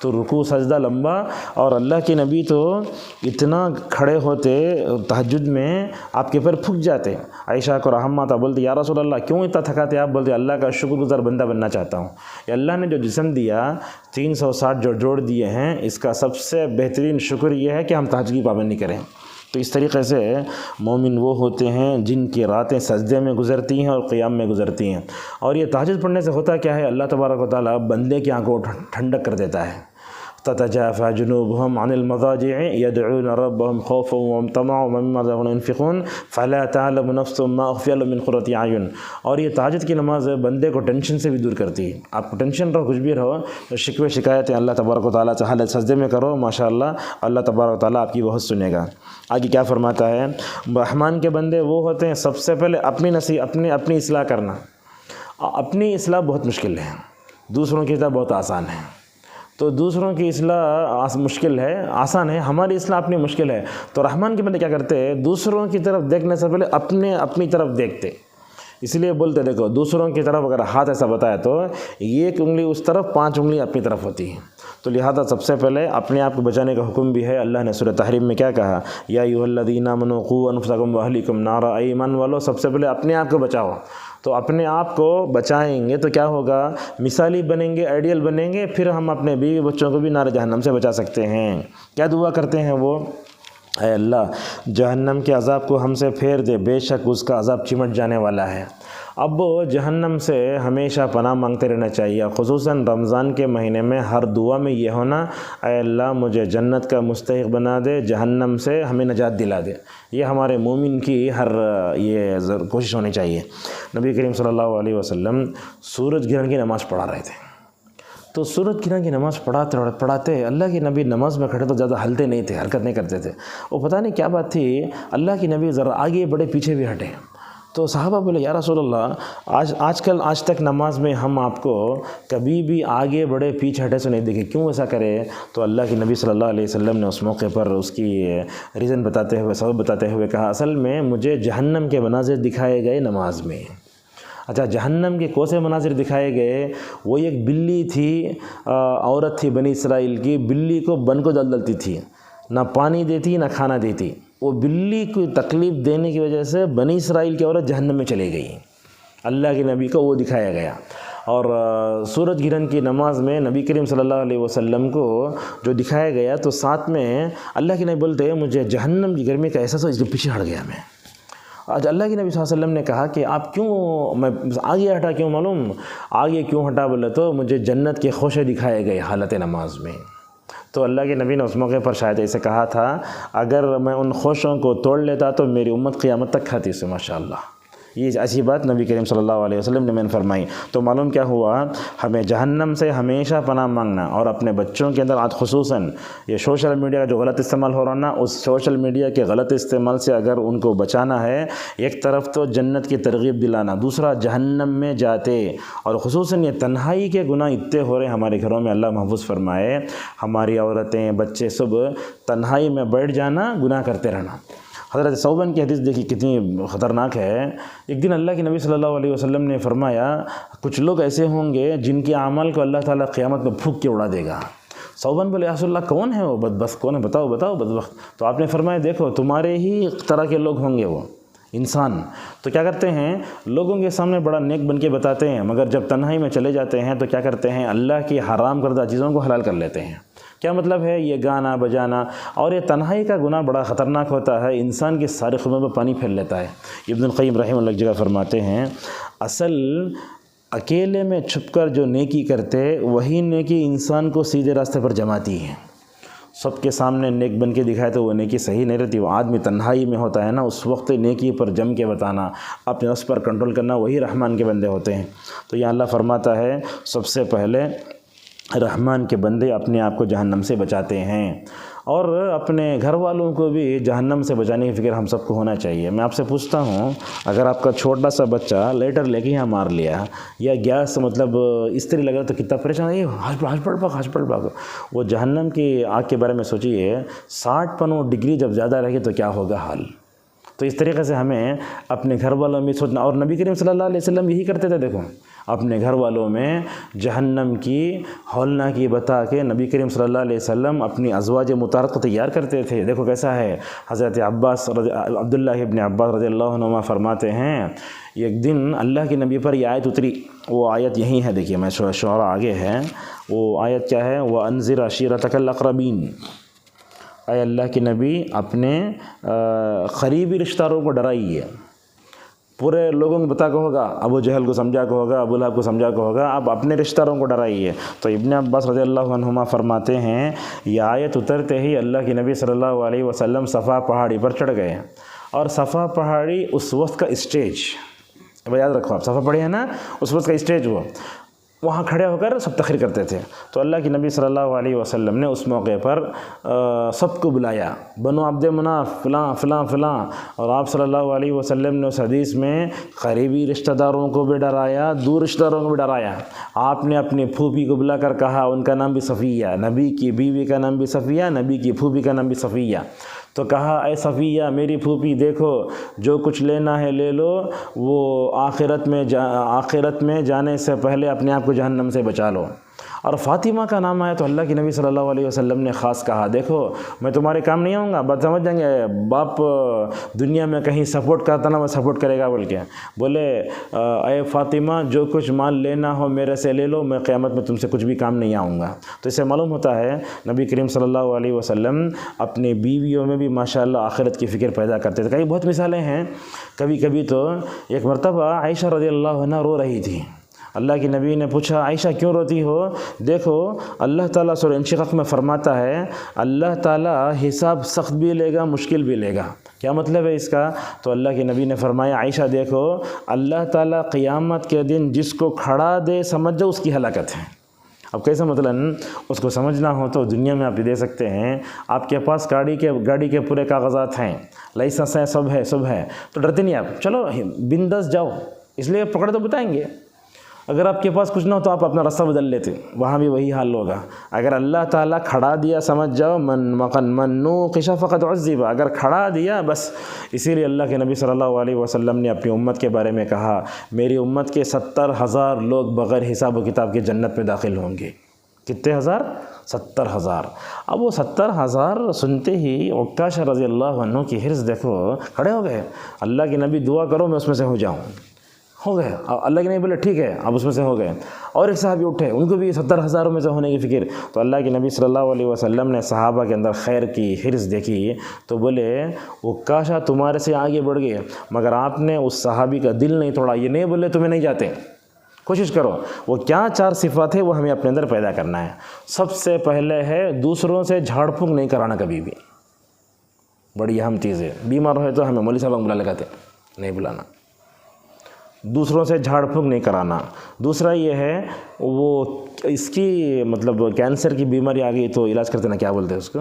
تو رکوع سجدہ لمبا، اور اللہ کے نبی تو اتنا کھڑے ہوتے تہجد میں آپ کے پیر پھک جاتے۔ عائشہ کو رحم آتا، بولتے یا رسول اللہ کیوں اتنا تھکاتے آپ؟ بولتے اللہ کا شکر گزار بندہ بننا چاہتا ہوں۔ اللہ نے جو جسم دیا 360 جو جوڑ دیے ہیں، اس کا سب سے بہترین شکر یہ ہے کہ ہم تہجد کی پابندی کریں۔ تو اس طریقے سے مومن وہ ہوتے ہیں جن کی راتیں سجدے میں گزرتی ہیں اور قیام میں گزرتی ہیں۔ اور یہ تہجد پڑھنے سے ہوتا کیا ہے؟ اللہ تبارک و تعالیٰ بندے کی آنکھوں کو ٹھنڈک کر دیتا ہے۔ تتجافى جنوبهم عن المضاجع يدعون ربهم خوفا وطمعا ومما رزقناهم ينفقون فلا تعلم نفس ما اخفي لهم من قرة اعين۔ اور یہ تہجد کی نماز بندے کو ٹینشن سے بھی دور کرتی ہے۔ آپ کو ٹینشن رہو، کچھ بھی رہو، شکوے شکایتیں اللہ تبارک و تعالیٰ سے حالت سجدے میں کرو، ماشاءاللہ اللہ تبارک و تعالیٰ آپ کی بہت سنے گا۔ آگے کیا فرماتا ہے؟ رحمان کے بندے وہ ہوتے ہیں سب سے پہلے اپنی اصلاح کرنا۔ اپنی اصلاح بہت مشکل ہے، دوسروں کی اصلاح بہت آسان ہے۔ تو دوسروں کی اصلاح مشکل ہے، آسان ہے، ہماری اصلاح اپنی مشکل ہے۔ تو رحمان کے بندے کیا کرتے ہیں؟ دوسروں کی طرف دیکھنے سے پہلے اپنی طرف دیکھتے، اس لیے بولتے دیکھو دوسروں کی طرف اگر ہاتھ ایسا بتایا تو ایک انگلی اس طرف، 5 انگلی اپنی طرف ہوتی ہیں۔ تو لہذا سب سے پہلے اپنے آپ کو بچانے کا حکم بھی ہے۔ اللہ نے سورہ تحریم میں کیا کہا؟ یا ایھا الذین آمنوا قوا انفسکم واہلیکم نارا، اے ایمان والو سب سے پہلے اپنے آپ کو بچاؤ۔ تو اپنے آپ کو بچائیں گے تو کیا ہوگا؟ مثالی بنیں گے، آئیڈیل بنیں گے، پھر ہم اپنے بیوی بچوں کو بھی نار جہنم سے بچا سکتے ہیں۔ کیا دعا کرتے ہیں وہ؟ اے اللہ جہنم کے عذاب کو ہم سے پھیر دے، بے شک اس کا عذاب چمٹ جانے والا ہے۔ اب جہنم سے ہمیشہ پناہ مانگتے رہنا چاہیے، خصوصاً رمضان کے مہینے میں ہر دعا میں یہ ہونا، اے اللہ مجھے جنت کا مستحق بنا دے، جہنم سے ہمیں نجات دلا دے۔ یہ ہمارے مومن کی ہر یہ کوشش ہونی چاہیے۔ نبی کریم صلی اللہ علیہ وسلم سورج گرہن کی نماز پڑھا رہے تھے، تو سورج گرہن کی نماز پڑھاتے اللہ کے نبی نماز میں کھڑے تو زیادہ ہلتے نہیں تھے، حرکت نہیں کرتے تھے۔ وہ پتہ نہیں کیا بات تھی، اللہ کے نبی ذرا آگے بڑے پیچھے بھی ہٹے۔ تو صحابہ بولے یا رسول اللہ آج تک نماز میں ہم آپ کو کبھی بھی آگے بڑے پیچھے ہٹے سے نہیں دیکھے، کیوں ایسا کرے؟ تو اللہ کے نبی صلی اللہ علیہ وسلم نے اس موقع پر اس کی ریزن بتاتے ہوئے، سبب بتاتے ہوئے کہا اصل میں مجھے جہنم کے مناظر دکھائے گئے نماز میں۔ اچھا جہنم کے کون سے مناظر دکھائے گئے؟ وہ ایک بلی تھی، عورت تھی بنی اسرائیل کی، بلی کو بن کو ڈلتی تھی، نہ پانی دیتی نہ کھانا دیتی۔ وہ بلی کو تکلیف دینے کی وجہ سے بنی اسرائیل کی عورت جہنم میں چلی گئی۔ اللہ کے نبی کو وہ دکھایا گیا۔ اور سورج گرہن کی نماز میں نبی کریم صلی اللہ علیہ وسلم کو جو دکھایا گیا، تو ساتھ میں اللہ کے نبی بولتے ہیں مجھے جہنم کی گرمی کا احساس ہو، اس کے پیچھے ہٹ گیا میں۔ آج اللہ کے نبی صلی اللہ علیہ وسلم نے کہا کہ آپ کیوں میں آگے ہٹا، کیوں معلوم آگے کیوں ہٹا؟ بولے تو مجھے جنت کے خوشے دکھائے گئے حالت نماز میں۔ تو اللہ کے نبی نے اس موقع پر شاید ایسے کہا تھا اگر میں ان خوشوں کو توڑ لیتا تو میری امت قیامت تک کھاتی سے، ماشاءاللہ۔ یہ ایسی بات نبی کریم صلی اللہ علیہ وسلم نے میں فرمائی۔ تو معلوم کیا ہوا؟ ہمیں جہنم سے ہمیشہ پناہ مانگنا، اور اپنے بچوں کے اندر آج خصوصاً یہ سوشل میڈیا کا جو غلط استعمال ہو رہا نا، اس سوشل میڈیا کے غلط استعمال سے اگر ان کو بچانا ہے، ایک طرف تو جنت کی ترغیب دلانا، دوسرا جہنم میں جاتے، اور خصوصاً یہ تنہائی کے گناہ اتنے ہو رہے ہیں ہمارے گھروں میں، اللہ محفوظ فرمائے۔ ہماری عورتیں بچے سب تنہائی میں بیٹھ جانا، گناہ کرتے رہنا۔ حضرت ثوبان کی حدیث دیکھی کتنی خطرناک ہے۔ ایک دن اللہ کے نبی صلی اللہ علیہ وسلم نے فرمایا کچھ لوگ ایسے ہوں گے جن کے اعمال کو اللہ تعالیٰ قیامت میں پھونک کے اڑا دے گا۔ ثوبان بولے یا رسول اللہ کون ہے وہ بدبخت، کون ہے؟ بتاؤ بدبخت۔ تو آپ نے فرمایا دیکھو تمہارے ہی طرح کے لوگ ہوں گے وہ انسان، تو کیا کرتے ہیں لوگوں کے سامنے بڑا نیک بن کے بتاتے ہیں، مگر جب تنہائی میں چلے جاتے ہیں تو کیا کرتے ہیں اللہ کی حرام کردہ چیزوں کو حلال کر لیتے ہیں۔ کیا مطلب ہے؟ یہ گانا بجانا اور یہ تنہائی کا گناہ بڑا خطرناک ہوتا ہے، انسان کے سارے خونوں میں پانی پھیل لیتا ہے۔ ابن القیم رحمہ اللہ ایک جگہ فرماتے ہیں اصل اکیلے میں چھپ کر جو نیکی کرتے وہی نیکی انسان کو سیدھے راستے پر جماتی ہے۔ سب کے سامنے نیک بن کے دکھائے تو وہ نیکی صحیح نہیں رہتی۔ وہ آدمی تنہائی میں ہوتا ہے نا، اس وقت نیکی پر جم کے بتانا، اپنے نفس پر کنٹرول کرنا، وہی رحمان کے بندے ہوتے ہیں۔ تو یہ اللہ فرماتا ہے سب سے پہلے رحمان کے بندے اپنے آپ کو جہنم سے بچاتے ہیں، اور اپنے گھر والوں کو بھی جہنم سے بچانے کی فکر ہم سب کو ہونا چاہیے۔ میں آپ سے پوچھتا ہوں اگر آپ کا چھوٹا سا بچہ لیٹر لے کے یہاں مار لیا، یا گیس مطلب استری لگ رہا تو کتنا پریشان ہے، ہاسپٹل بھاگو۔ وہ جہنم کی آگ کے بارے میں سوچیے، 60 ڈگری جب زیادہ رہے گی تو کیا ہوگا حال۔ تو اس طریقے سے ہمیں اپنے گھر والوں میں سوچنا، اور نبی کریم صلی اللہ علیہ وسلم یہی کرتے تھے۔ دیکھو اپنے گھر والوں میں جہنم کی ہولناکی بتا کے نبی کریم صلی اللہ علیہ وسلم اپنی ازواج مطہرات کو تیار کرتے تھے۔ دیکھو کیسا ہے، حضرت عبداللہ ابن عباس رضی اللہ عنہما فرماتے ہیں ایک دن اللہ کے نبی پر یہ آیت اتری، وہ آیت یہی ہے، دیکھیے میں شعرا آگے ہے، وہ آیت کیا ہے، وَأَنذِرْ عَشِيرَتَكَ الْأَقْرَبِينَ، اے اللہ کے نبی اپنے قریبی رشتہ داروں کو ڈرائیے۔ پورے لوگوں کو بتا کے ہوگا، ابو جہل کو سمجھا کے ہوگا، ابو لہب کو سمجھا کے ہوگا، اب اپنے رشتہ داروں کو ڈرائیے۔ تو ابن عباس رضی اللہ عنہما فرماتے ہیں یہ آیت اترتے ہی اللہ کے نبی صلی اللہ علیہ وسلم صفا پہاڑی پر چڑھ گئے، اور صفا پہاڑی اس وقت کا اسٹیج، اب یاد رکھو آپ، صفا پہاڑی ہے نا، اس وقت کا اسٹیج ہوا، وہاں کھڑے ہو کر سب تقریر کرتے تھے۔ تو اللہ کے نبی صلی اللہ علیہ وسلم نے اس موقع پر سب کو بلایا، بنو عبد مناف فلاں فلاں فلاں، اور آپ صلی اللہ علیہ وسلم نے اس حدیث میں قریبی رشتہ داروں کو بھی ڈرایا، دور رشتہ داروں کو بھی ڈرایا۔ آپ نے اپنی پھوپھی کو بلا کر کہا، ان کا نام بھی صفیہ، نبی کی بیوی کا نام بھی صفیہ، نبی کی پھوپھی کا نام بھی صفیہ۔ تو کہا اے صفیہ میری پھوپھی، دیکھو جو کچھ لینا ہے لے لو، وہ آخرت میں جانے سے پہلے اپنے آپ کو جہنم سے بچا لو۔ اور فاطمہ کا نام آیا تو اللہ کے نبی صلی اللہ علیہ وسلم نے خاص کہا، دیکھو میں تمہارے کام نہیں آؤں گا، بات سمجھ جائیں گے، باپ دنیا میں کہیں سپورٹ کرتا نا، وہ سپورٹ کرے گا بول کے، بولے اے فاطمہ جو کچھ مال لینا ہو میرے سے لے لو، میں قیامت میں تم سے کچھ بھی کام نہیں آؤں گا۔ تو اس سے معلوم ہوتا ہے نبی کریم صلی اللہ علیہ وسلم اپنی بیویوں میں بھی ماشاءاللہ آخرت کی فکر پیدا کرتے تھے۔ کئی بہت مثالیں ہیں، کبھی کبھی تو ایک مرتبہ عائشہ رضی اللہ عنہ رو رہی تھی، اللہ کی نبی نے پوچھا عائشہ کیوں روتی ہو؟ دیکھو اللہ تعالیٰ سورہ انشقاق میں فرماتا ہے اللہ تعالیٰ حساب سخت بھی لے گا، مشکل بھی لے گا۔ کیا مطلب ہے اس کا؟ تو اللہ کے نبی نے فرمایا عائشہ دیکھو اللہ تعالیٰ قیامت کے دن جس کو کھڑا دے سمجھ جاؤ اس کی ہلاکت ہے۔ اب کیسا مثلاً اس کو سمجھنا ہو تو دنیا میں آپ دے سکتے ہیں، آپ کے پاس گاڑی کے پورے کاغذات ہیں، لائسنس ہے، سب ہے، تو ڈرتے نہیں آپ، چلو بنداس جاؤ، اس لیے پکڑ تو بتائیں گے۔ اگر آپ کے پاس کچھ نہ ہو تو آپ اپنا راستہ بدل لیتے، وہاں بھی وہی حال ہوگا۔ اگر اللہ تعالیٰ کھڑا دیا سمجھ جاؤ من نوقش فقد عذب، اگر کھڑا دیا بس۔ اسی لیے اللہ کے نبی صلی اللہ علیہ وسلم نے اپنی امت کے بارے میں کہا میری امت کے 70,000 لوگ بغیر حساب و کتاب کے جنت میں داخل ہوں گے۔ کتنے ہزار؟ 70,000۔ اب وہ 70,000 سنتے ہی عکاشہ رضی اللہ عنہ کی حرص دیکھو، کھڑے ہو گئے، اللہ کے نبی دعا کرو میں اس میں سے ہو جاؤں، ہو گئے۔ اللہ کے نبی بولے ٹھیک ہے، اب اس میں سے ہو گئے۔ اور ایک صحابی اٹھے، ان کو بھی 70,000 میں سے ہونے کی فکر، تو اللہ کے نبی صلی اللہ علیہ وسلم نے صحابہ کے اندر خیر کی حرص دیکھی تو بولے وہ کاشا تمہارے سے آگے بڑھ گئے، مگر آپ نے اس صحابی کا دل نہیں توڑا۔ یہ نہیں بولے تمہیں نہیں جاتے، کوشش کرو۔ وہ کیا 4 صفات ہے وہ ہمیں اپنے اندر پیدا کرنا ہے۔ سب سے پہلے ہے دوسروں سے جھاڑ پھونک نہیں کرانا کبھی بھی، بڑی اہم چیز ہے۔ بیمار ہوئے تو ہمیں مولوی صاحب بلا لگاتے، نہیں بلانا، دوسروں سے جھاڑ پھونک نہیں کرانا۔ دوسرا یہ ہے وہ اس کی مطلب کینسر کی بیماری آ گئی تو علاج کرتے نا، کیا بولتے ہیں اس کو،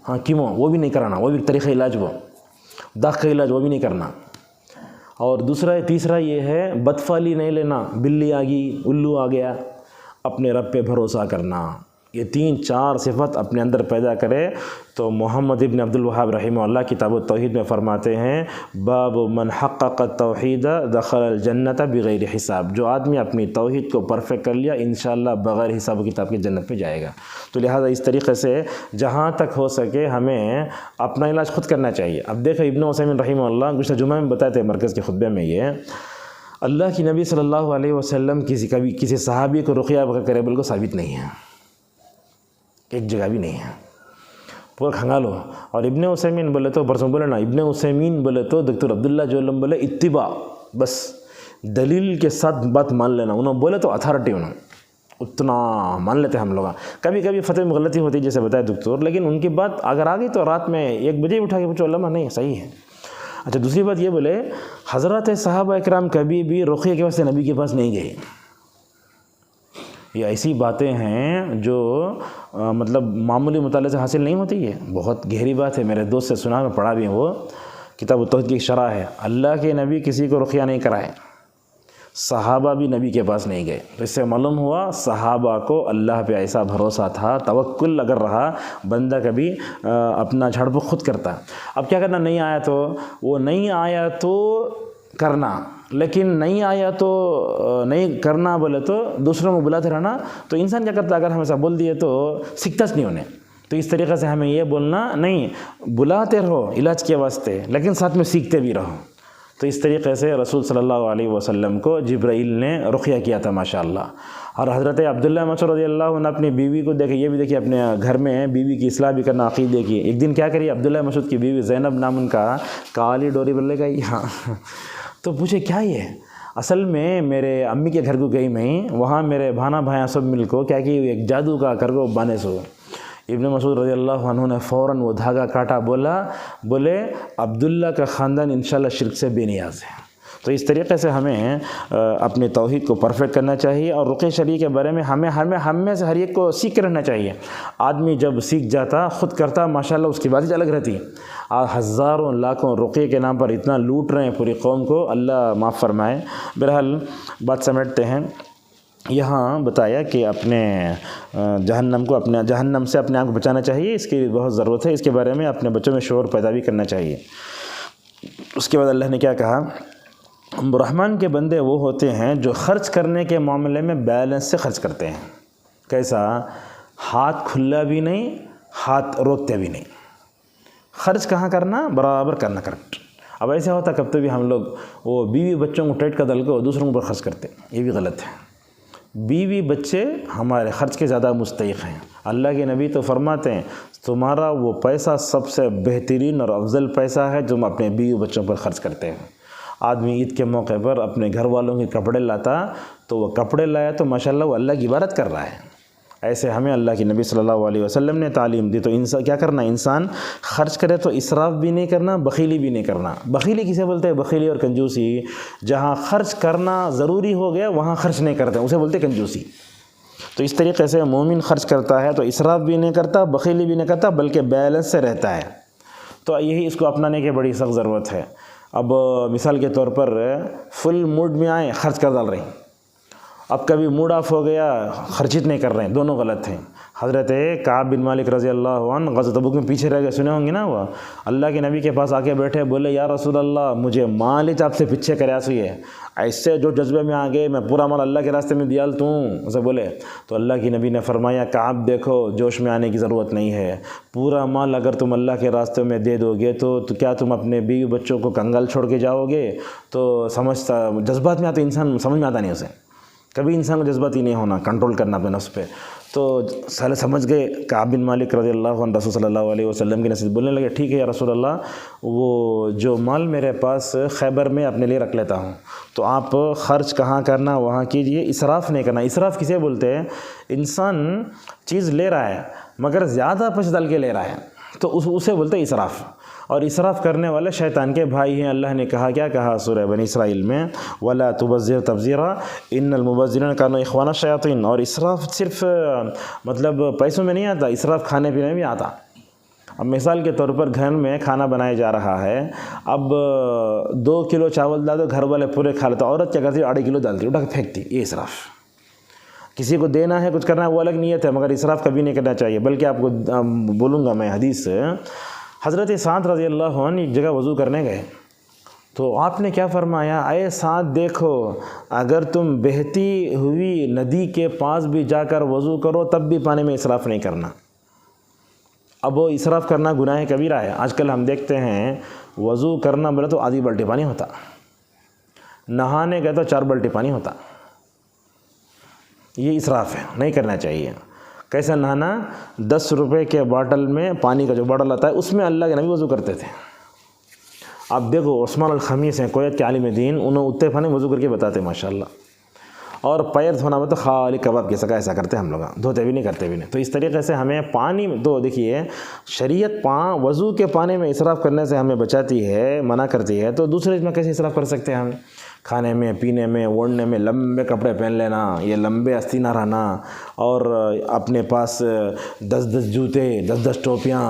ہاں کیمو، وہ بھی نہیں کرانا، وہ بھی طریقہ علاج، وہ داغ کا علاج وہ بھی نہیں کرنا۔ اور تیسرا یہ ہے بدفعلی نہیں لینا، بلی آ گئی، الو آ گیا، اپنے رب پہ بھروسہ کرنا۔ یہ 3-4 صفت اپنے اندر پیدا کرے تو محمد ابن عبد الوہاب رحمہ اللہ کتاب التوحید میں فرماتے ہیں باب من حقق التوحید دخل الجنت بغیر حساب، جو آدمی اپنی توحید کو پرفیکٹ کر لیا انشاءاللہ بغیر حساب و کتاب کی جنت میں جائے گا۔ تو لہٰذا اس طریقے سے جہاں تک ہو سکے ہمیں اپنا علاج خود کرنا چاہیے۔ اب دیکھو ابن عثیمین رحمہ اللہ گزشتہ جمعہ میں بتاتے ہیں مرکز کے خطبے میں، یہ اللہ کی نبی صلی اللہ علیہ وسلم کسی صحابی کو رقیہ کرے بالکل ثابت نہیں ہے، ایک جگہ بھی نہیں ہے، پورا کھنگالو۔ اور ابن عثیمین بولے تو برسوں بولے نا، ابن عثیمین بولے تو دکتر عبداللہ جولم بولے اتباع، بس دلیل کے ساتھ بات مان لینا، انہوں بولے تو اتھارٹی، انہوں اتنا مان لیتے ہم لوگ۔ کبھی کبھی فتوے میں غلطی ہوتی جیسے بتایا دکتور، لیکن ان کی بات اگر آ گئی تو رات میں 1 بجے اٹھا کے پوچھو علماء نہیں صحیح ہے۔ اچھا دوسری بات یہ بولے حضرات صحابہ اکرام کبھی بھی رقیہ کے واسطے نبی کے پاس نہیں گئے۔ یہ ایسی باتیں ہیں جو مطلب معمولی مطالعے سے حاصل نہیں ہوتی، ہے بہت گہری بات ہے۔ میرے دوست سے سنا، میں پڑھا بھی ہوں، وہ کتاب التوحید کی شرح ہے، اللہ کے نبی کسی کو رقیہ نہیں کرائے، صحابہ بھی نبی کے پاس نہیں گئے۔ تو اس سے معلوم ہوا صحابہ کو اللہ پہ ایسا بھروسہ تھا، توکل اگر رہا بندہ کبھی اپنا جھاڑ پھونک خود کرتا۔ اب کیا کرنا، نہیں آیا تو وہ نہیں آیا تو کرنا، لیکن نہیں آیا تو نہیں کرنا بولے تو دوسروں کو بلاتے رہنا. تو انسان کیا کرتا ہے، اگر ہم ایسا بول دیے تو سیکھتا نہیں ہونے. تو اس طریقے سے ہمیں یہ بولنا نہیں، بلاتے رہو علاج کے واسطے لیکن ساتھ میں سیکھتے بھی رہو. تو اس طریقے سے رسول صلی اللہ علیہ وسلم کو جبرائیل نے رقیہ کیا تھا ماشاءاللہ. اور حضرت عبداللہ مسعود رضی اللہ عنہ اپنی بیوی کو دیکھے، یہ بھی دیکھیے اپنے گھر میں بیوی کی اصلاح بھی کرنا عقیدے کی. ایک دن کیا کری عبداللہ مسعود کی بیوی زینب نام ان کا، کالی ڈوری بلے گا یہاں. تو پوچھے کیا یہ؟ اصل میں میرے امی کے گھر کو گئی میں، وہاں میرے بھانا بھائیاں سب مل کو کیا کہ ایک جادو کا کر کو بانے سو. ابن مسعود رضی اللہ عنہ نے فوراً وہ دھاگا کاٹا، بولے عبداللہ کا خاندان انشاءاللہ شرک سے بے نیاز ہے. تو اس طریقے سے ہمیں اپنے توحید کو پرفیکٹ کرنا چاہیے. اور رقیہ شرعی کے بارے میں ہمیں سے ہر ایک کو سیکھ کے رہنا چاہیے. آدمی جب سیکھ جاتا خود کرتا ماشاءاللہ اس کی بات الگ رہتی. ہزاروں لاکھوں رقیے کے نام پر اتنا لوٹ رہے ہیں پوری قوم کو، اللہ معاف فرمائے. بہرحال بات سمیٹتے ہیں. یہاں بتایا کہ اپنے جہنم سے اپنے آپ کو بچانا چاہیے، اس کی بہت ضرورت ہے. اس کے بارے میں اپنے بچوں میں شعور پیدا بھی کرنا چاہیے. اس کے بعد اللہ نے کیا کہا، رحمان کے بندے وہ ہوتے ہیں جو خرچ کرنے کے معاملے میں بیلنس سے خرچ کرتے ہیں. کیسا؟ ہاتھ کھلا بھی نہیں، ہاتھ روکتے بھی نہیں. خرچ کہاں کرنا؟ برابر کرنا کریکٹ. اب ایسا ہوتا کب تو بھی ہم لوگ وہ بیوی بچوں کو ٹیٹ کا دل کو دوسروں پر خرچ کرتے، یہ بھی غلط ہے. بیوی بچے ہمارے خرچ کے زیادہ مستحق ہیں. اللہ کے نبی تو فرماتے ہیں تمہارا وہ پیسہ سب سے بہترین اور افضل پیسہ ہے جو تم اپنے بیوی بچوں پر خرچ کرتے ہیں. آدمی عید کے موقع پر اپنے گھر والوں کے کپڑے لاتا تو وہ کپڑے لایا تو ماشاءاللہ وہ اللہ کی عبادت کر رہا ہے. ایسے ہمیں اللہ کی نبی صلی اللہ علیہ وسلم نے تعلیم دی. تو انسان کیا کرنا، انسان خرچ کرے تو اسراف بھی نہیں کرنا، بخیلی بھی نہیں کرنا. بخیلی کسے بولتے ہیں؟ بخیلی اور کنجوسی، جہاں خرچ کرنا ضروری ہو گیا وہاں خرچ نہیں کرتے، اسے بولتے کنجوسی. تو اس طریقے سے مومن خرچ کرتا ہے تو اسراف بھی نہیں کرتا، بخیلی بھی نہیں کرتا، بلکہ بیلنس سے رہتا ہے. تو یہی اس کو اپنانے کی بڑی سخت ضرورت ہے. اب مثال کے طور پر فل موڈ میں آئے خرچ کر ڈال رہے ہیں، اب کبھی موڈ آف ہو گیا خرچت نہیں کر رہے ہیں، دونوں غلط ہیں. حضرت کعب بن مالک رضی اللہ عنہ غزوہ تبوک میں پیچھے رہ گئے، سنے ہوں گے نا. وہ اللہ کے نبی کے پاس آ کے بیٹھے، بولے یا رسول اللہ مجھے مال آپ سے پیچھے کریا سوئی ہے. ایسے جو جذبے میں آ گئے میں پورا مال اللہ کے راستے میں دیا تو اسے بولے. تو اللہ کی نبی نے فرمایا کعب دیکھو جوش میں آنے کی ضرورت نہیں ہے. پورا مال اگر تم اللہ کے راستے میں دے دو گے تو کیا تم اپنے بیوی بچوں کو کنگال چھوڑ کے جاؤ گے؟ تو سمجھتا جذبات میں آتے انسان سمجھ میں آتا نہیں اسے. کبھی انسان کو جذباتی نہیں ہونا، کنٹرول کرنا اپنے نفس پہ. تو سارے سمجھ گئے. کعب بن مالک رضی اللہ عنہ رسول صلی اللہ علیہ وسلم کی نصیحت بولنے لگے ٹھیک ہے یا رسول اللہ، وہ جو مال میرے پاس خیبر میں اپنے لیے رکھ لیتا ہوں، تو آپ خرچ کہاں کرنا وہاں کیجئے، اسراف نہیں کرنا. اسراف کسے بولتے ہیں؟ انسان چیز لے رہا ہے مگر زیادہ پیسے ڈال کے لے رہا ہے تو اسے بولتے ہیں اسراف. اور اسراف کرنے والے شیطان کے بھائی ہیں. اللہ نے کہا، کیا کہا سورہ بنی اسرائیل میں، وَلَا تُبَذِّرْ تَبْذِيرًا إِنَّ الْمُبَذِّرِينَ كَانُوا إِخْوَانَ الشَّيَاطِينَ. اور اسراف صرف مطلب پیسوں میں نہیں آتا، اسراف کھانے پینے میں بھی آتا. اب مثال کے طور پر گھر میں کھانا بنایا جا رہا ہے، اب 2 کلو چاول ڈال دو، گھر والے پورے کھا لیتے. عورت کیا کرتی ہے؟ 2.5 کلو ڈالتی، اٹھا کے پھینکتی. یہ اسراف. کسی کو دینا ہے، کچھ کرنا ہے، وہ الگ نیت ہے، مگر اسراف کبھی نہیں کرنا چاہیے. بلکہ آپ کو بولوں گا میں حدیث سے، حضرت سعد رضی اللہ عنہ ایک جگہ وضو کرنے گئے تو آپ نے کیا فرمایا، اے سعد دیکھو اگر تم بہتی ہوئی ندی کے پاس بھی جا کر وضو کرو تب بھی پانی میں اسراف نہیں کرنا. اب وہ اسراف کرنا گناہ کبیرہ ہے. آج کل ہم دیکھتے ہیں وضو کرنا بولے تو آدھی بالٹی پانی ہوتا، نہانے گئے تو 4 بالٹی پانی ہوتا. یہ اسراف ہے، نہیں کرنا چاہیے. کیسا نہانا؟ 10 روپے کے باٹل میں پانی کا جو باٹل آتا ہے اس میں اللہ کے نبی وضو کرتے تھے. آپ دیکھو عثمان الخمیس ہیں کویت کے عالم دین، انہوں اتنے پانی وضو کر کے بتاتے ماشاءاللہ. اور پیر دھونا میں تو خالی کباب کیسا کا ایسا کرتے ہم لوگ، دھوتے بھی نہیں کرتے بھی نہیں. تو اس طریقے سے ہمیں پانی تو دیکھیے شریعت وضو کے پانی میں اسراف کرنے سے ہمیں بچاتی ہے، منع کرتی ہے. تو دوسرے میں کیسے اسراف کر سکتے ہیں ہم؟ کھانے میں، پینے میں، اوڑھنے میں لمبے کپڑے پہن لینا، یہ لمبے استینہ رہنا، اور اپنے پاس 10 جوتے، 10 ٹوپیاں،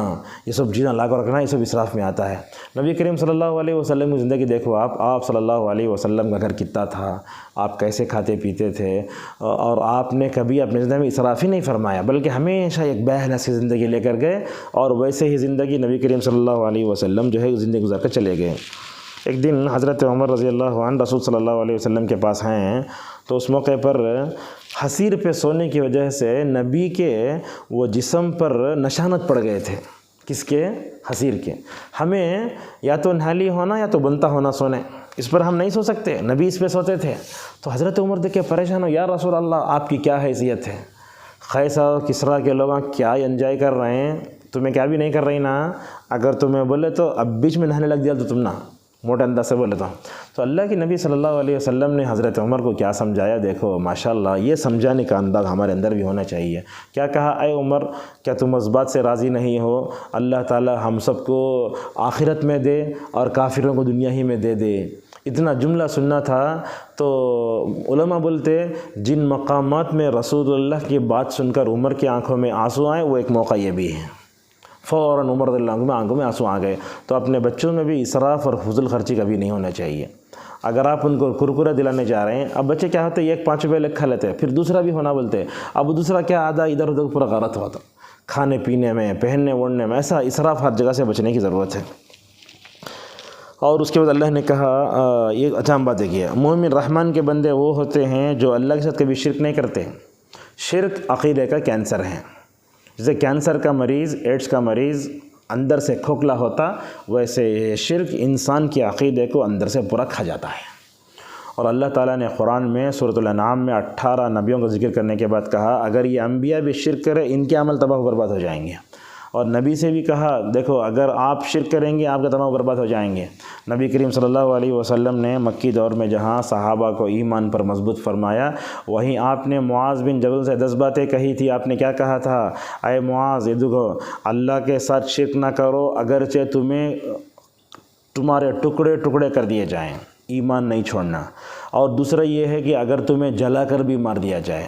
یہ سب چیزیں لا کر رکھنا، یہ سب اسراف میں آتا ہے. نبی کریم صلی اللہ علیہ وسلم کی زندگی دیکھو آپ صلی اللہ علیہ وسلم کا گھر کتنا تھا، آپ کیسے کھاتے پیتے تھے، اور آپ نے کبھی اپنی زندگی میں اسراف ہی نہیں فرمایا بلکہ ہمیشہ ایک بیلنس کی زندگی لے کر گئے. اور ویسے ہی زندگی نبی کریم صلی اللہ علیہ وسلم جو ہے زندگی گزار کر چلے گئے. ایک دن حضرت عمر رضی اللہ عنہ رسول صلی اللہ علیہ وسلم کے پاس ہیں، تو اس موقع پر حصیر پہ سونے کی وجہ سے نبی کے وہ جسم پر نشانت پڑ گئے تھے۔ کس کے؟ حصیر کے۔ ہمیں یا تو نہالی ہونا یا تو بنتا ہونا سونے، اس پر ہم نہیں سو سکتے، نبی اس پہ سوتے تھے۔ تو حضرت عمر دیکھ کے پریشان ہو، یا رسول اللہ آپ کی کیا حیثیت ہے؟ قیصر اور کسریٰ کے لوگ کیا انجوائے کر رہے ہیں، تمہیں کیا بھی نہیں کر رہی نا؟ اگر تمہیں بولے تو اب بیچ میں نہانے لگ جائے تو تم نہ، موٹے انداز سے بولے تو اللہ کے نبی صلی اللہ علیہ وسلم نے حضرت عمر کو کیا سمجھایا، دیکھو ماشاءاللہ یہ سمجھانے کا انداز ہمارے اندر بھی ہونا چاہیے۔ کیا کہا، اے عمر کیا تم اس بات سے راضی نہیں ہو اللہ تعالی ہم سب کو آخرت میں دے اور کافروں کو دنیا ہی میں دے دے؟ اتنا جملہ سننا تھا۔ تو علماء بولتے جن مقامات میں رسول اللہ کی بات سن کر عمر کی آنکھوں میں آنسو آئے، وہ ایک موقع یہ بھی ہے، فوراً عمر رضی اللہ عنہ آنکھوں میں آنسو آ گئے۔ تو اپنے بچوں میں بھی اسراف اور فضول خرچی کبھی نہیں ہونا چاہیے۔ اگر آپ ان کو کرکرے دلانے جا رہے ہیں، اب بچے کیا ہوتے ہیں، ایک 5 روپے لے کھا لیتے ہیں، پھر دوسرا بھی ہونا بولتے ہیں، اب دوسرا کیا آدھا ادھر ادھر پورا غلط ہوا تھا، کھانے پینے میں، پہننے اوڑھنے میں، ایسا اسراف ہر جگہ سے بچنے کی ضرورت ہے۔ اور اس کے بعد اللہ نے کہا یہ اچھام بات دیکھیے، مومن رحمان کے بندے وہ ہوتے ہیں جو اللہ کے ساتھ کبھی شرک نہیں کرتے۔ شرک عقیدے کا کینسر ہے، جیسے کینسر کا مریض، ایڈس کا مریض اندر سے کھوکھلا ہوتا، ویسے شرک انسان کے عقیدے کو اندر سے پورا کھا جاتا ہے۔ اور اللہ تعالیٰ نے قرآن میں سورۃ الانعام میں 18 نبیوں کا ذکر کرنے کے بعد کہا اگر یہ انبیاء بھی شرک کریں ان کے عمل تباہ و برباد ہو جائیں گے۔ اور نبی سے بھی کہا دیکھو اگر آپ شرک کریں گے آپ کا تمام برباد ہو جائیں گے۔ نبی کریم صلی اللہ علیہ وسلم نے مکی دور میں جہاں صحابہ کو ایمان پر مضبوط فرمایا، وہیں آپ نے معاذ بن جبل سے 10 باتیں کہی تھی۔ آپ نے کیا کہا تھا، اے معاذ یہ دیکھو اللہ کے ساتھ شرک نہ کرو اگرچہ تمہارے ٹکڑے ٹکڑے کر دیے جائیں، ایمان نہیں چھوڑنا۔ اور دوسرا یہ ہے کہ اگر تمہیں جلا کر بھی مار دیا جائے۔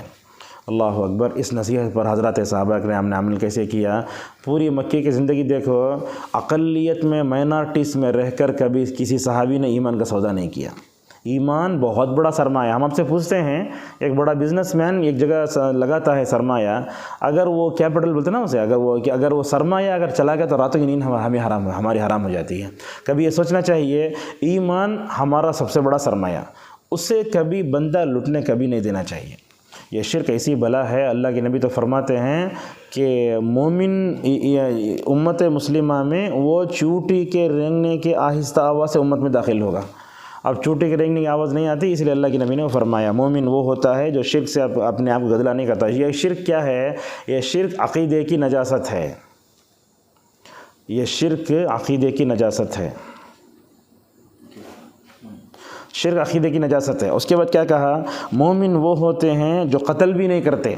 اللہ اکبر۔ اس نصیحت پر حضرات صحابہ کرام نے عمل کیسے کیا؟ پوری مکی کی زندگی دیکھو، اقلیت میں مائنارٹیز میں رہ کر کبھی کسی صحابی نے ایمان کا سودا نہیں کیا۔ ایمان بہت بڑا سرمایہ۔ ہم آپ سے پوچھتے ہیں ایک بڑا بزنس مین ایک جگہ لگاتا ہے سرمایہ، اگر وہ کیپٹل بولتے نا اسے، اگر وہ سرمایہ اگر چلا گیا تو راتوں کی نیند ہماری حرام ہو جاتی ہے۔ کبھی یہ سوچنا چاہیے ایمان ہمارا سب سے بڑا سرمایہ، اس سے کبھی بندہ لٹنے کبھی نہیں دینا چاہیے۔ یہ شرک ایسی بلا ہے، اللہ کے نبی تو فرماتے ہیں کہ مومن امت مسلمہ میں وہ چوٹی کے رینگنے کے آہستہ آواز سے امت میں داخل ہوگا۔ اب چوٹی کے رینگنے کی آواز نہیں آتی، اس لیے اللہ کے نبی نے فرمایا مومن وہ ہوتا ہے جو شرک سے اپنے آپ کو گدلا نہیں کرتا۔ یہ شرک کیا ہے؟ یہ شرک عقیدے کی نجاست ہے، یہ شرک عقیدے کی نجاست ہے، شرک عقیدے کی نجاست ہے۔ اس کے بعد کیا کہا، مومن وہ ہوتے ہیں جو قتل بھی نہیں کرتے،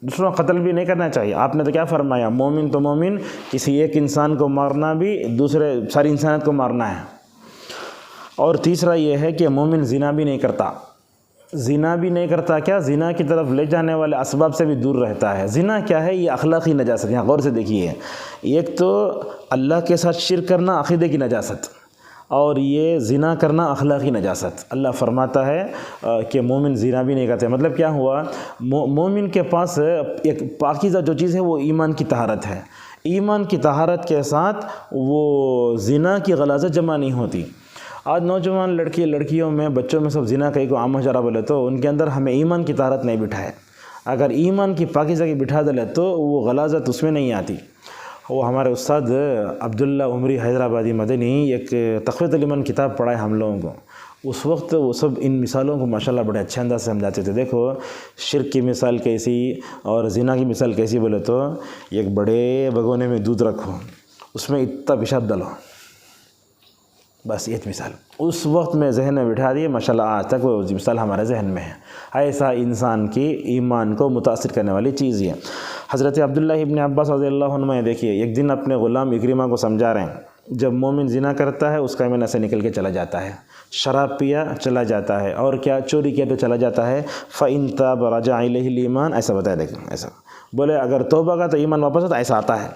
دوسروں قتل بھی نہیں کرنا چاہیے۔ آپ نے تو کیا فرمایا، مومن تو مومن، کسی ایک انسان کو مارنا بھی دوسرے ساری انسانیت کو مارنا ہے۔ اور تیسرا یہ ہے کہ مومن زنا بھی نہیں کرتا، زنا بھی نہیں کرتا، کیا زنا کی طرف لے جانے والے اسباب سے بھی دور رہتا ہے۔ زنا کیا ہے؟ یہ اخلاقی نجاست۔ یہاں غور سے دیکھیے، ایک تو اللہ کے ساتھ شرک کرنا عقیدے کی نجاست، اور یہ زنا کرنا اخلاقی نجاست۔ اللہ فرماتا ہے کہ مومن زنا بھی نہیں کرتے۔ مطلب کیا ہوا، مومن کے پاس ایک پاکیزہ جو چیز ہے وہ ایمان کی طہارت ہے، ایمان کی طہارت کے ساتھ وہ زنا کی غلاظت جمع نہیں ہوتی۔ آج نوجوان لڑکیوں میں بچوں میں سب زنا کہیں کو عام مجرا بولے تو ان کے اندر ہمیں ایمان کی طہارت نہیں بٹھائے۔ اگر ایمان کی پاکیزہ کی بٹھا دلے تو وہ غلاظت اس میں نہیں آتی۔ وہ ہمارے استاد عبداللہ عمری حیدرآبادی مدنی ایک تقویۃ الایمان کتاب پڑھائے ہم لوگوں کو، اس وقت وہ سب ان مثالوں کو ماشاءاللہ بڑے اچھے انداز سے سمجھاتے تھے۔ دیکھو شرک کی مثال کیسی اور زنا کی مثال کیسی بولے تو ایک بڑے بگونے میں دودھ رکھو، اس میں اتنا پیشاب ڈالو، بس یہ مثال اس وقت میں ذہن میں بٹھا دیے، ماشاءاللہ آج تک وہ مثال ہمارے ذہن میں ہے۔ ایسا انسان کی ایمان کو متاثر کرنے والی چیز یہ۔ حضرت عبداللہ ابن عباس رضی اللہ عنہ دیکھیے ایک دن اپنے غلام اکرمہ کو سمجھا رہے ہیں، جب مومن زنا کرتا ہے اس کا ایمان سے نکل کے چلا جاتا ہے، شراب پیا چلا جاتا ہے، اور کیا چوری کیا تو چلا جاتا ہے، فَإِن تَابَ رَجَعَ إِلَيْهِ الْإِيمَانُ، ایسا بتایا دیکھیں، ایسا بولے اگر توبہ کا تو ایمان واپس آتا، ایسا آتا ہے۔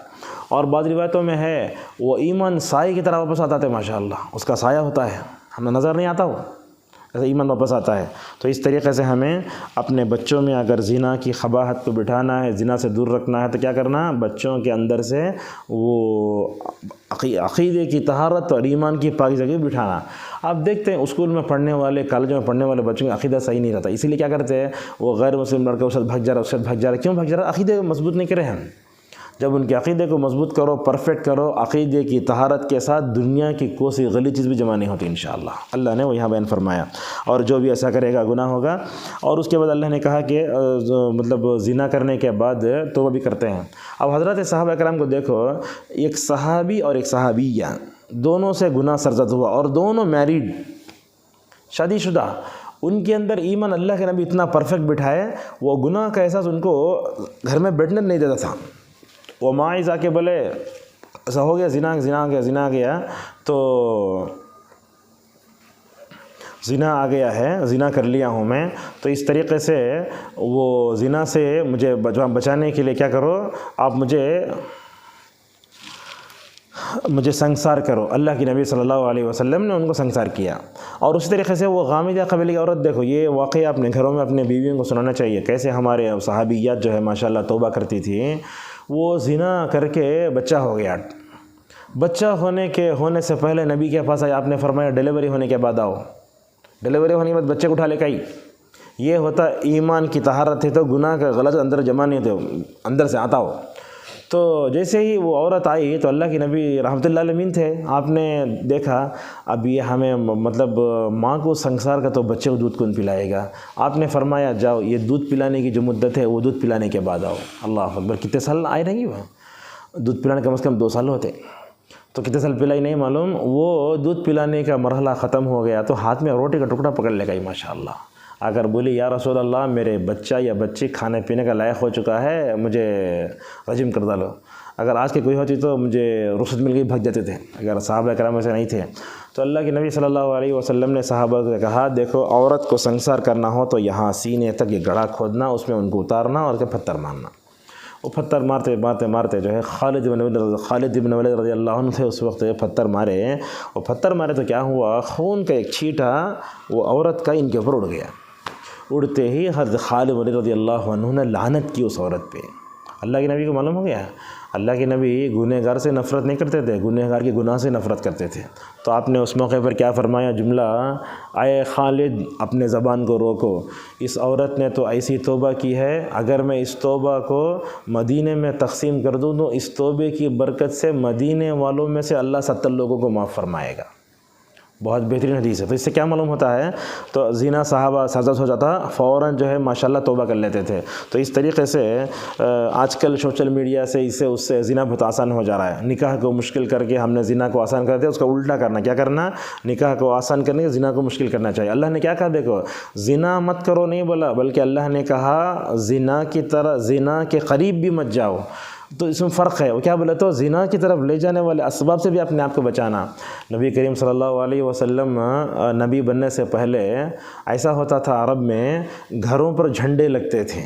اور بعض روایتوں میں ہے وہ ایمان سائے کی طرح واپس آتا ہے، ماشاءاللہ اس کا سایہ ہوتا ہے، ہمیں نظر نہیں آتا، وہ ایسا ایمان واپس آتا ہے۔ تو اس طریقے سے ہمیں اپنے بچوں میں اگر زنا کی قباحت کو بٹھانا ہے، زنا سے دور رکھنا ہے، تو کیا کرنا؟ بچوں کے اندر سے وہ عقیدے کی طہارت اور ایمان کی پاکیزگی بٹھانا۔ آپ دیکھتے ہیں اسکول میں پڑھنے والے، کالجوں میں پڑھنے والے بچوں کا عقیدہ صحیح نہیں رہتا، اسی لیے کیا کرتے ہیں وہ غیر مسلم لڑکا اس سے بھگ جا رہا، اس سے بھگ جا رہا۔ کیوں بھگ جا رہا؟ عقیدے کو مضبوط نہیں کرے ہم۔ جب ان کے عقیدے کو مضبوط کرو، پرفیکٹ کرو، عقیدے کی طہارت کے ساتھ دنیا کی کوئی سی غلی چیز بھی جمع نہیں ہوتی انشاءاللہ۔ اللہ نے وہ یہاں بیان فرمایا، اور جو بھی ایسا کرے گا گناہ ہوگا۔ اور اس کے بعد اللہ نے کہا کہ مطلب زنا کرنے کے بعد توبہ بھی کرتے ہیں۔ اب حضرت صحابہ کرام کو دیکھو، ایک صحابی اور ایک صحابیہ دونوں سے گناہ سرزد ہوا، اور دونوں میریڈ، شادی شدہ۔ ان کے اندر ایمان اللہ کے نبی اتنا پرفیکٹ بٹھائے، وہ گناہ کا احساس ان کو گھر میں بیٹھنے نہیں دیتا تھا۔ وہ ماعز آ کے بولے ایسا ہو گیا، زنا گیا تو زنا آ گیا ہے، زنا کر لیا ہوں میں، تو اس طریقے سے وہ زنا سے مجھے بچانے کے لیے کیا کرو، آپ مجھے سنگسار کرو۔ اللہ کی نبی صلی اللہ علیہ وسلم نے ان کو سنگسار کیا۔ اور اسی طریقے سے وہ غامدہ قبیلے کی عورت، دیکھو یہ واقعہ اپنے گھروں میں اپنے بیویوں کو سنانا چاہیے، کیسے ہمارے صحابیات جو ہے ماشاءاللہ توبہ کرتی تھی۔ وہ زنا کر کے بچہ ہو گیا، بچہ ہونے سے پہلے نبی کے پاس آیا، آپ نے فرمایا ڈیلیوری ہونے کے بعد آؤ، ڈیلیوری ہونے کے بعد بچے کو اٹھا لے کے آئی۔ یہ ہوتا ایمان کی طہارت ہے، تو گناہ کا غلط اندر جمع نہیں ہوتے، اندر سے آتا ہو۔ تو جیسے ہی وہ عورت آئی تو اللہ کی نبی رحمۃ اللہ علیہ تھے، آپ نے دیکھا اب یہ ہمیں مطلب ماں کو سنگسار کا تو بچے کو دودھ کون پلائے گا؟ آپ نے فرمایا جاؤ، یہ دودھ پلانے کی جو مدت ہے وہ دودھ پلانے کے بعد آؤ۔ اللہ اکبر، کتنے سال آئے رہیں گی وہ؟ دودھ پلانے کم از کم 2 سال ہوتے، تو کتنے سال پلائی نہیں معلوم۔ وہ دودھ پلانے کا مرحلہ ختم ہو گیا تو ہاتھ میں روٹی کا ٹکڑا پکڑ لے گئی ماشاءاللہ۔ اگر بولی یا رسول اللہ میرے بچہ یا بچی کھانے پینے کا لائق ہو چکا ہے، مجھے رجم کر ڈالو، اگر آج کی کوئی ہوتی تو مجھے رخصت مل گئی، بھگ جاتے تھے اگر صحابہ کرام میں سے نہیں تھے۔ تو اللہ کے نبی صلی اللہ علیہ وسلم نے صحابہ سے کہا دیکھو عورت کو سنگسار کرنا ہو تو یہاں سینے تک یہ گڑھا کھودنا، اس میں ان کو اتارنا اور کے پتھر مارنا۔ وہ پتھر مارتے جو ہے خالد بن ولید رضی اللہ عنہ تھے اس وقت، پتھر مارے تو کیا ہوا، خون کا ایک چھینٹا وہ عورت کا ان کے اوپر اڑ گیا۔ اڑتے ہی حضرت خالد بن ولید رضی اللہ عنہ نے لعنت کی اس عورت پہ۔ اللہ کے نبی کو معلوم ہو گیا، اللہ کے نبی گنہگار سے نفرت نہیں کرتے تھے، گنہگار کے گناہ سے نفرت کرتے تھے۔ تو آپ نے اس موقع پر کیا فرمایا جملہ، اے خالد اپنے زبان کو روکو، اس عورت نے تو ایسی توبہ کی ہے، اگر میں اس توبہ کو مدینے میں تقسیم کر دوں تو اس توبے کی برکت سے مدینے والوں میں سے اللہ 70 لوگوں کو معاف فرمائے گا۔ بہت بہترین حدیث ہے۔ تو اس سے کیا معلوم ہوتا ہے، تو زنا صحابہ سرزد ہو جاتا فوراً جو ہے ماشاءاللہ توبہ کر لیتے تھے۔ تو اس طریقے سے آج کل سوشل میڈیا سے اس سے زنا بہت آسان ہو جا رہا ہے۔ نکاح کو مشکل کر کے ہم نے زنا کو آسان کر دیا، اس کا الٹا کرنا، کیا کرنا، نکاح کو آسان کرنے کے زنا کو مشکل کرنا چاہیے۔ اللہ نے کیا کہا، دیکھو زنا مت کرو نہیں بولا، بلکہ اللہ نے کہا زنا کی طرح، زنا کے قریب بھی مت جاؤ۔ تو اس میں فرق ہے، وہ کیا بولے تو زنا کی طرف لے جانے والے اسباب سے بھی اپنے آپ کو بچانا۔ نبی کریم صلی اللہ علیہ وسلم نبی بننے سے پہلے ایسا ہوتا تھا عرب میں، گھروں پر جھنڈے لگتے تھے،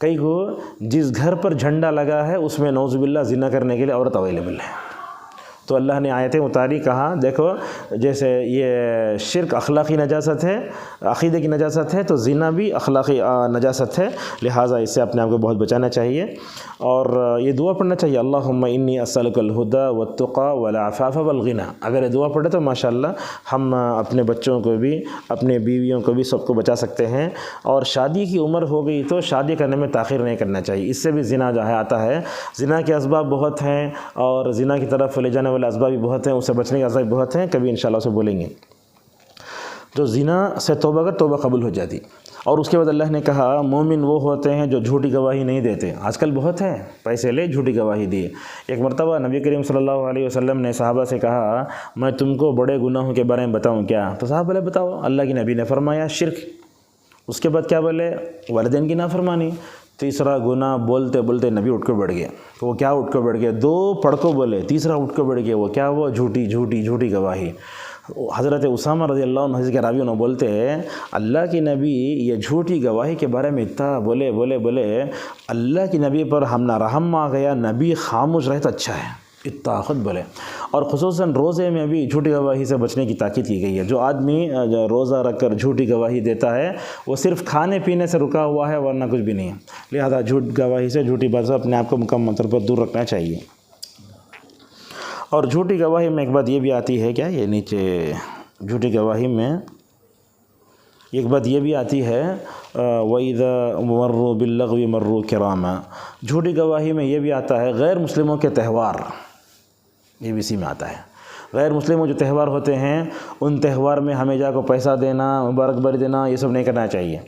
کئی کو جس گھر پر جھنڈا لگا ہے اس میں نعوذ باللہ زنا کرنے کے لیے عورت اویلیبل ہے۔ تو اللہ نے آیتیں اتاری، کہا دیکھو جیسے یہ شرک اخلاقی نجاست ہے، عقیدے کی نجاست ہے، تو زنا بھی اخلاقی نجاست ہے، لہٰذا اس سے اپنے آپ کو بہت بچانا چاہیے۔ اور یہ دعا پڑھنا چاہیے، اللہم انی اسألک الہدی والتقی والعفاف والغنی۔ اگر یہ دعا پڑھے تو ماشاءاللہ ہم اپنے بچوں کو بھی، اپنے بیویوں کو بھی، سب کو بچا سکتے ہیں۔ اور شادی کی عمر ہو گئی تو شادی کرنے میں تاخیر نہیں کرنا چاہیے، اس سے بھی زنا جو ہے آتا ہے۔ زنا کے اسباب بہت ہیں اور زنا کی طرف لے جانے والے اسباب بھی بہت ہیں، اس سے بچنے کے اسباب بہت ہیں، کبھی انشاءاللہ اسے بولیں گے۔ تو زنا سے توبہ کر، توبہ قبول ہو جاتی۔ اور اس کے بعد اللہ نے کہا مومن وہ ہوتے ہیں جو جھوٹی گواہی نہیں دیتے۔ آج کل بہت ہیں، پیسے لے جھوٹی گواہی دیے۔ ایک مرتبہ نبی کریم صلی اللہ علیہ وسلم نے صحابہ سے کہا میں تم کو بڑے گناہوں کے بارے میں بتاؤں کیا؟ تو صحابہ بولے بتاؤ۔ اللہ کے نبی نے فرمایا شرک، اس کے بعد کیا بولے، والدین کی نافرمانی۔ تیسرا گناہ بولتے بولتے نبی اٹھ کے بیٹھ گیا، تو وہ کیا اٹھ کے بیٹھ گیا، 2 پڑھ کو بولے، تیسرا اٹھ کے بیٹھ گیا، وہ کیا، وہ جھوٹی گواہی۔ حضرت اسامہ رضی اللہ عنہ کے راویوں نے بولتے ہیں اللہ کی نبی یہ جھوٹی گواہی کے بارے میں اتنا بولے اللہ کی نبی پر ہم نہ رحم آ گیا، نبی خاموش رہے تو اچھا ہے، طاقت بولے. اور خصوصاً روزے میں بھی جھوٹی گواہی سے بچنے کی تاکید کی گئی ہے. جو آدمی روزہ رکھ کر جھوٹی گواہی دیتا ہے وہ صرف کھانے پینے سے رکا ہوا ہے ورنہ کچھ بھی نہیں ہے. لہذا جھوٹ گواہی سے جھوٹی بات سے اپنے آپ کو مکمل طور پر دور رکھنا چاہیے. اور جھوٹی گواہی میں ایک بات یہ بھی آتی ہے، کیا یہ نیچے جھوٹی گواہی میں ایک بات یہ بھی آتی ہے وَإِذَا مَرُّوا بِاللَّغْوِ مَرُّوا كِرَامًا. جھوٹی گواہی میں یہ بھی آتا ہے غیر مسلموں کے تہوار، یہ بھی اسی میں آتا ہے. غیر مسلموں جو تہوار ہوتے ہیں ان تہوار میں ہمیشہ کو پیسہ دینا، مبارکباری دینا، یہ سب نہیں کرنا چاہیے.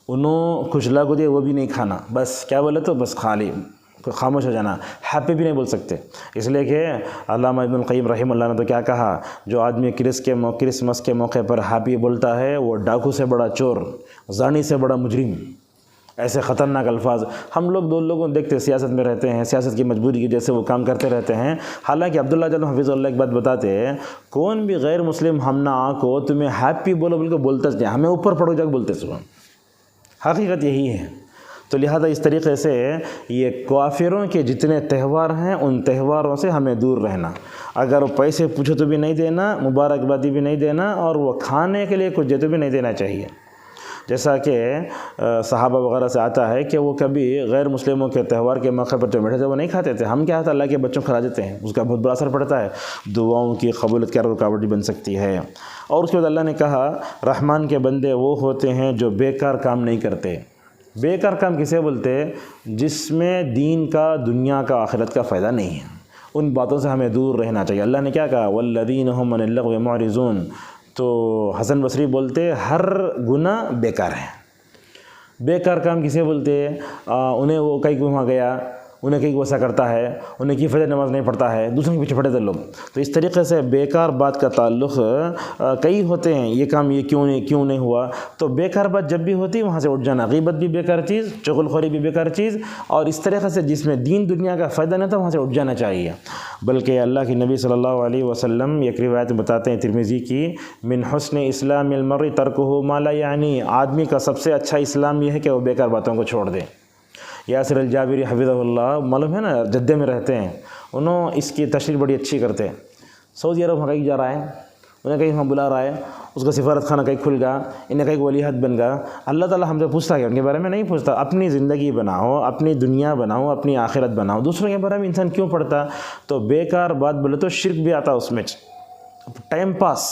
انہوں کچھ لاگو دے وہ بھی نہیں کھانا، بس کیا بولے تو بس خالی خاموش ہو جانا، ہیپی بھی نہیں بول سکتے. اس لیے کہ علامہ ابن القیم رحمہ اللہ نے تو کیا کہا، جو آدمی کرسمس کے موقع پر ہیپی بولتا ہے وہ ڈاکو سے بڑا چور، زانی سے بڑا مجرم. ایسے خطرناک الفاظ ہم لوگ دو لوگوں دیکھتے سیاست میں رہتے ہیں، سیاست کی مجبوری کی جیسے وہ کام کرتے رہتے ہیں. حالانکہ عبداللہ جل حفظ اللہ ایک بات بتاتے ہیں، کون بھی غیر مسلم ہم نہ کو تمہیں ہیپی بولو بول کے بولتا ہے، ہمیں اوپر پڑو جا کے بولتے صبح. حقیقت یہی ہے. تو لہذا اس طریقے سے یہ کافروں کے جتنے تہوار ہیں ان تہواروں سے ہمیں دور رہنا. اگر پیسے پوچھو تو بھی نہیں دینا، مبارکبادی بھی نہیں دینا، اور وہ کھانے کے لیے کچھ دے تو بھی نہیں دینا چاہیے. جیسا کہ صحابہ وغیرہ سے آتا ہے کہ وہ کبھی غیر مسلموں کے تہوار کے موقع پر جو بیٹھے تھے وہ نہیں کھاتے تھے. ہم کیا ہوتا، اللہ کے بچوں کھلا دیتے ہیں، اس کا بہت بڑا اثر پڑتا ہے، دعاؤں کی قبولیت کی رکاوٹ بن سکتی ہے. اور اس کے بعد اللہ نے کہا رحمان کے بندے وہ ہوتے ہیں جو بیکار کام نہیں کرتے. بیکار کام کسے بولتے؟ جس میں دین کا، دنیا کا، آخرت کا فائدہ نہیں ہے. ان باتوں سے ہمیں دور رہنا چاہیے. اللہ نے کیا کہا وَالَّذِينَ هُمْ عَنِ اللَّغْوِ مُعْرِضُونَ. تو حسن بصری بولتے ہر گناہ بیکار ہے. بیکار کام کسے بولتے؟ انہیں وہ کہیں وہاں گیا، انہیں کہیں ویسا کرتا ہے، انہیں کی فجر نماز نہیں پڑھتا ہے، دوسروں کے پیچھے پڑے تھے لوگ. تو اس طریقے سے بیکار بات کا تعلق کئی ہوتے ہیں. یہ کام یہ کیوں نہیں ہوا؟ تو بیکار بات جب بھی ہوتی وہاں سے اٹھ جانا. غیبت بھی بیکار چیز، چغل خوری بھی بیکار چیز، اور اس طریقے سے جس میں دین دنیا کا فائدہ نہیں تھا وہاں سے اٹھ جانا چاہیے. بلکہ اللہ کے نبی صلی اللہ علیہ وسلم ایک روایت بتاتے ہیں ترمذی کی، من حسن اسلام المرء ترکہ ما لا یعنی. آدمی کا سب سے اچھا اسلام یہ ہے کہ وہ بیکار باتوں کو چھوڑ دے. یاسر الجابری حفظہ اللہ معلوم ہے نا، جدے میں رہتے ہیں، انہوں اس کی تشریح بڑی اچھی کرتے ہیں. سعودی عرب وہاں کہیں جا رہا ہے، انہیں کہیں وہاں بلا رہا ہے، اس کا سفارت خانہ کہیں کھل گا، انہیں کہیں ولی عہد بن گا. اللہ تعالیٰ ہم سے پوچھتا ہے، ان کے بارے میں نہیں پوچھتا. اپنی زندگی بناؤ، اپنی دنیا بناؤ، اپنی آخرت بناؤ، دوسروں کے بارے میں انسان کیوں پڑھتا؟ تو بیکار بات بولے تو شرک بھی آتا اس میں. ٹائم پاس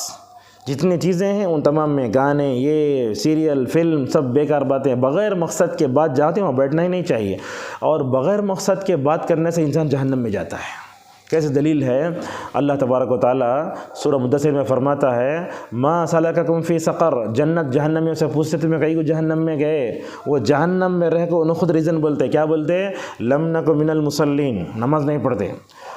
جتنی چیزیں ہیں ان تمام میں گانے، یہ سیریل، فلم، سب بیکار باتیں. بغیر مقصد کے بات جاتے ہیں وہاں بیٹھنا ہی نہیں چاہیے. اور بغیر مقصد کے بات کرنے سے انسان جہنم میں جاتا ہے. کیسے دلیل ہے؟ اللہ تبارک و تعالیٰ سورہ مدثر میں فرماتا ہے ما سلککم فی سقر. جنت جہنمیوں سے پوچھتے تمہیں کئی کو جہنم میں گئے؟ وہ جہنم میں رہ کو انہوں خود ریزن بولتے. کیا بولتے؟ لم نک من المصلین. نماز نہیں پڑھتے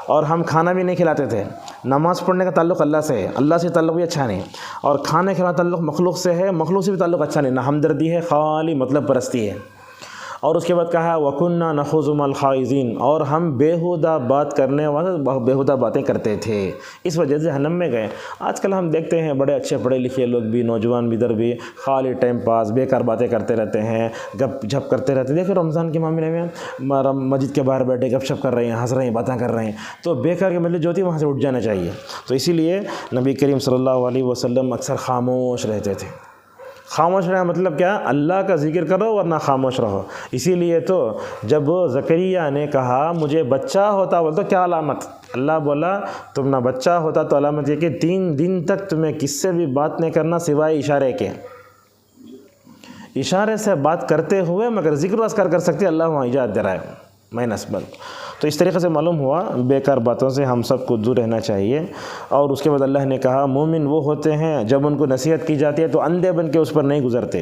اور ہم کھانا بھی نہیں کھلاتے تھے. نماز پڑھنے کا تعلق اللہ سے ہے، اللہ سے تعلق بھی اچھا نہیں، اور کھانے کھلانا تعلق مخلوق سے ہے، مخلوق سے بھی تعلق اچھا نہیں. نہ ہمدردی ہے، خالی مطلب پرستی ہے. اور اس کے بعد کہا وَكُنَّا نَخُوضُ مَعَ الْخَائِضِينَ. اور ہم بیہودہ بات کرنے والے بیہودہ باتیں کرتے تھے، اس وجہ سے جہنم میں گئے. آج کل ہم دیکھتے ہیں بڑے اچھے پڑھے لکھے لوگ بھی، نوجوان بھی، ادھر بھی خالی ٹائم پاس بیکار باتیں کرتے رہتے ہیں، گپ جھپ کرتے رہتے ہیں. دیکھو رمضان کے معاملے میں مسجد کے باہر بیٹھے گپ شپ کر رہے ہیں، ہنس رہے ہیں، باتیں کر رہے ہیں. تو بیکار کے مطلب جو ہوتی ہے وہاں سے اٹھ جانا چاہیے. تو اسی لیے نبی کریم صلی اللہ علیہ وسلم اکثر خاموش رہتے تھے. خاموش رہنا مطلب کیا؟ اللہ کا ذکر کرو ورنہ خاموش رہو. اسی لیے تو جب زکریا نے کہا مجھے بچہ ہوتا بول تو کیا علامت؟ اللہ بولا تم نہ بچہ ہوتا تو علامت یہ کہ 3 دن تک تمہیں کس سے بھی بات نہیں کرنا سوائے اشارے کے. اشارے سے بات کرتے ہوئے مگر ذکر و اذکار کر سکتے، اللہ وہاں اجازت دے رہا ہے مائنس. تو اس طریقے سے معلوم ہوا بیکار باتوں سے ہم سب کو دور رہنا چاہیے. اور اس کے بعد اللہ نے کہا مومن وہ ہوتے ہیں جب ان کو نصیحت کی جاتی ہے تو اندھے بن کے اس پر نہیں گزرتے.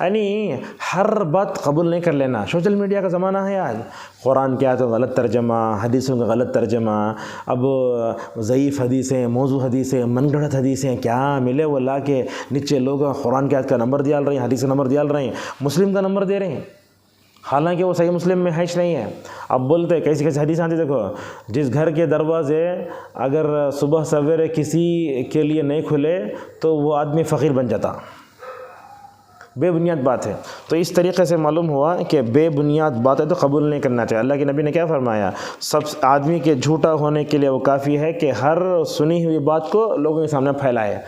یعنی ہر بات قبول نہیں کر لینا. سوشل میڈیا کا زمانہ ہے آج. قرآن کے آیتوں کا غلط ترجمہ، حدیثوں کا غلط ترجمہ، اب ضعیف حدیثیں، موضوع حدیثیں، من گھڑت حدیثیں کیا ملے وہ لا کے نیچے لوگ قرآن کے آیت کا نمبر دیا رہے ہیں، حدیث کا نمبر دیا رہے ہیں، مسلم کا نمبر دے رہے ہیں، حالانکہ وہ صحیح مسلم میں ہیچ نہیں ہے. اب بولتے کیسی حدیث آتی دیکھو، جس گھر کے دروازے اگر صبح سویرے کسی کے لیے نہیں کھلے تو وہ آدمی فقیر بن جاتا. بے بنیاد بات ہے۔ تو اس طریقے سے معلوم ہوا کہ بے بنیاد باتیں تو قبول نہیں کرنا چاہیے۔ اللہ کے نبی نے کیا فرمایا؟ سب آدمی کے جھوٹا ہونے کے لیے وہ کافی ہے کہ ہر سنی ہوئی بات کو لوگوں کے سامنے پھیلائے۔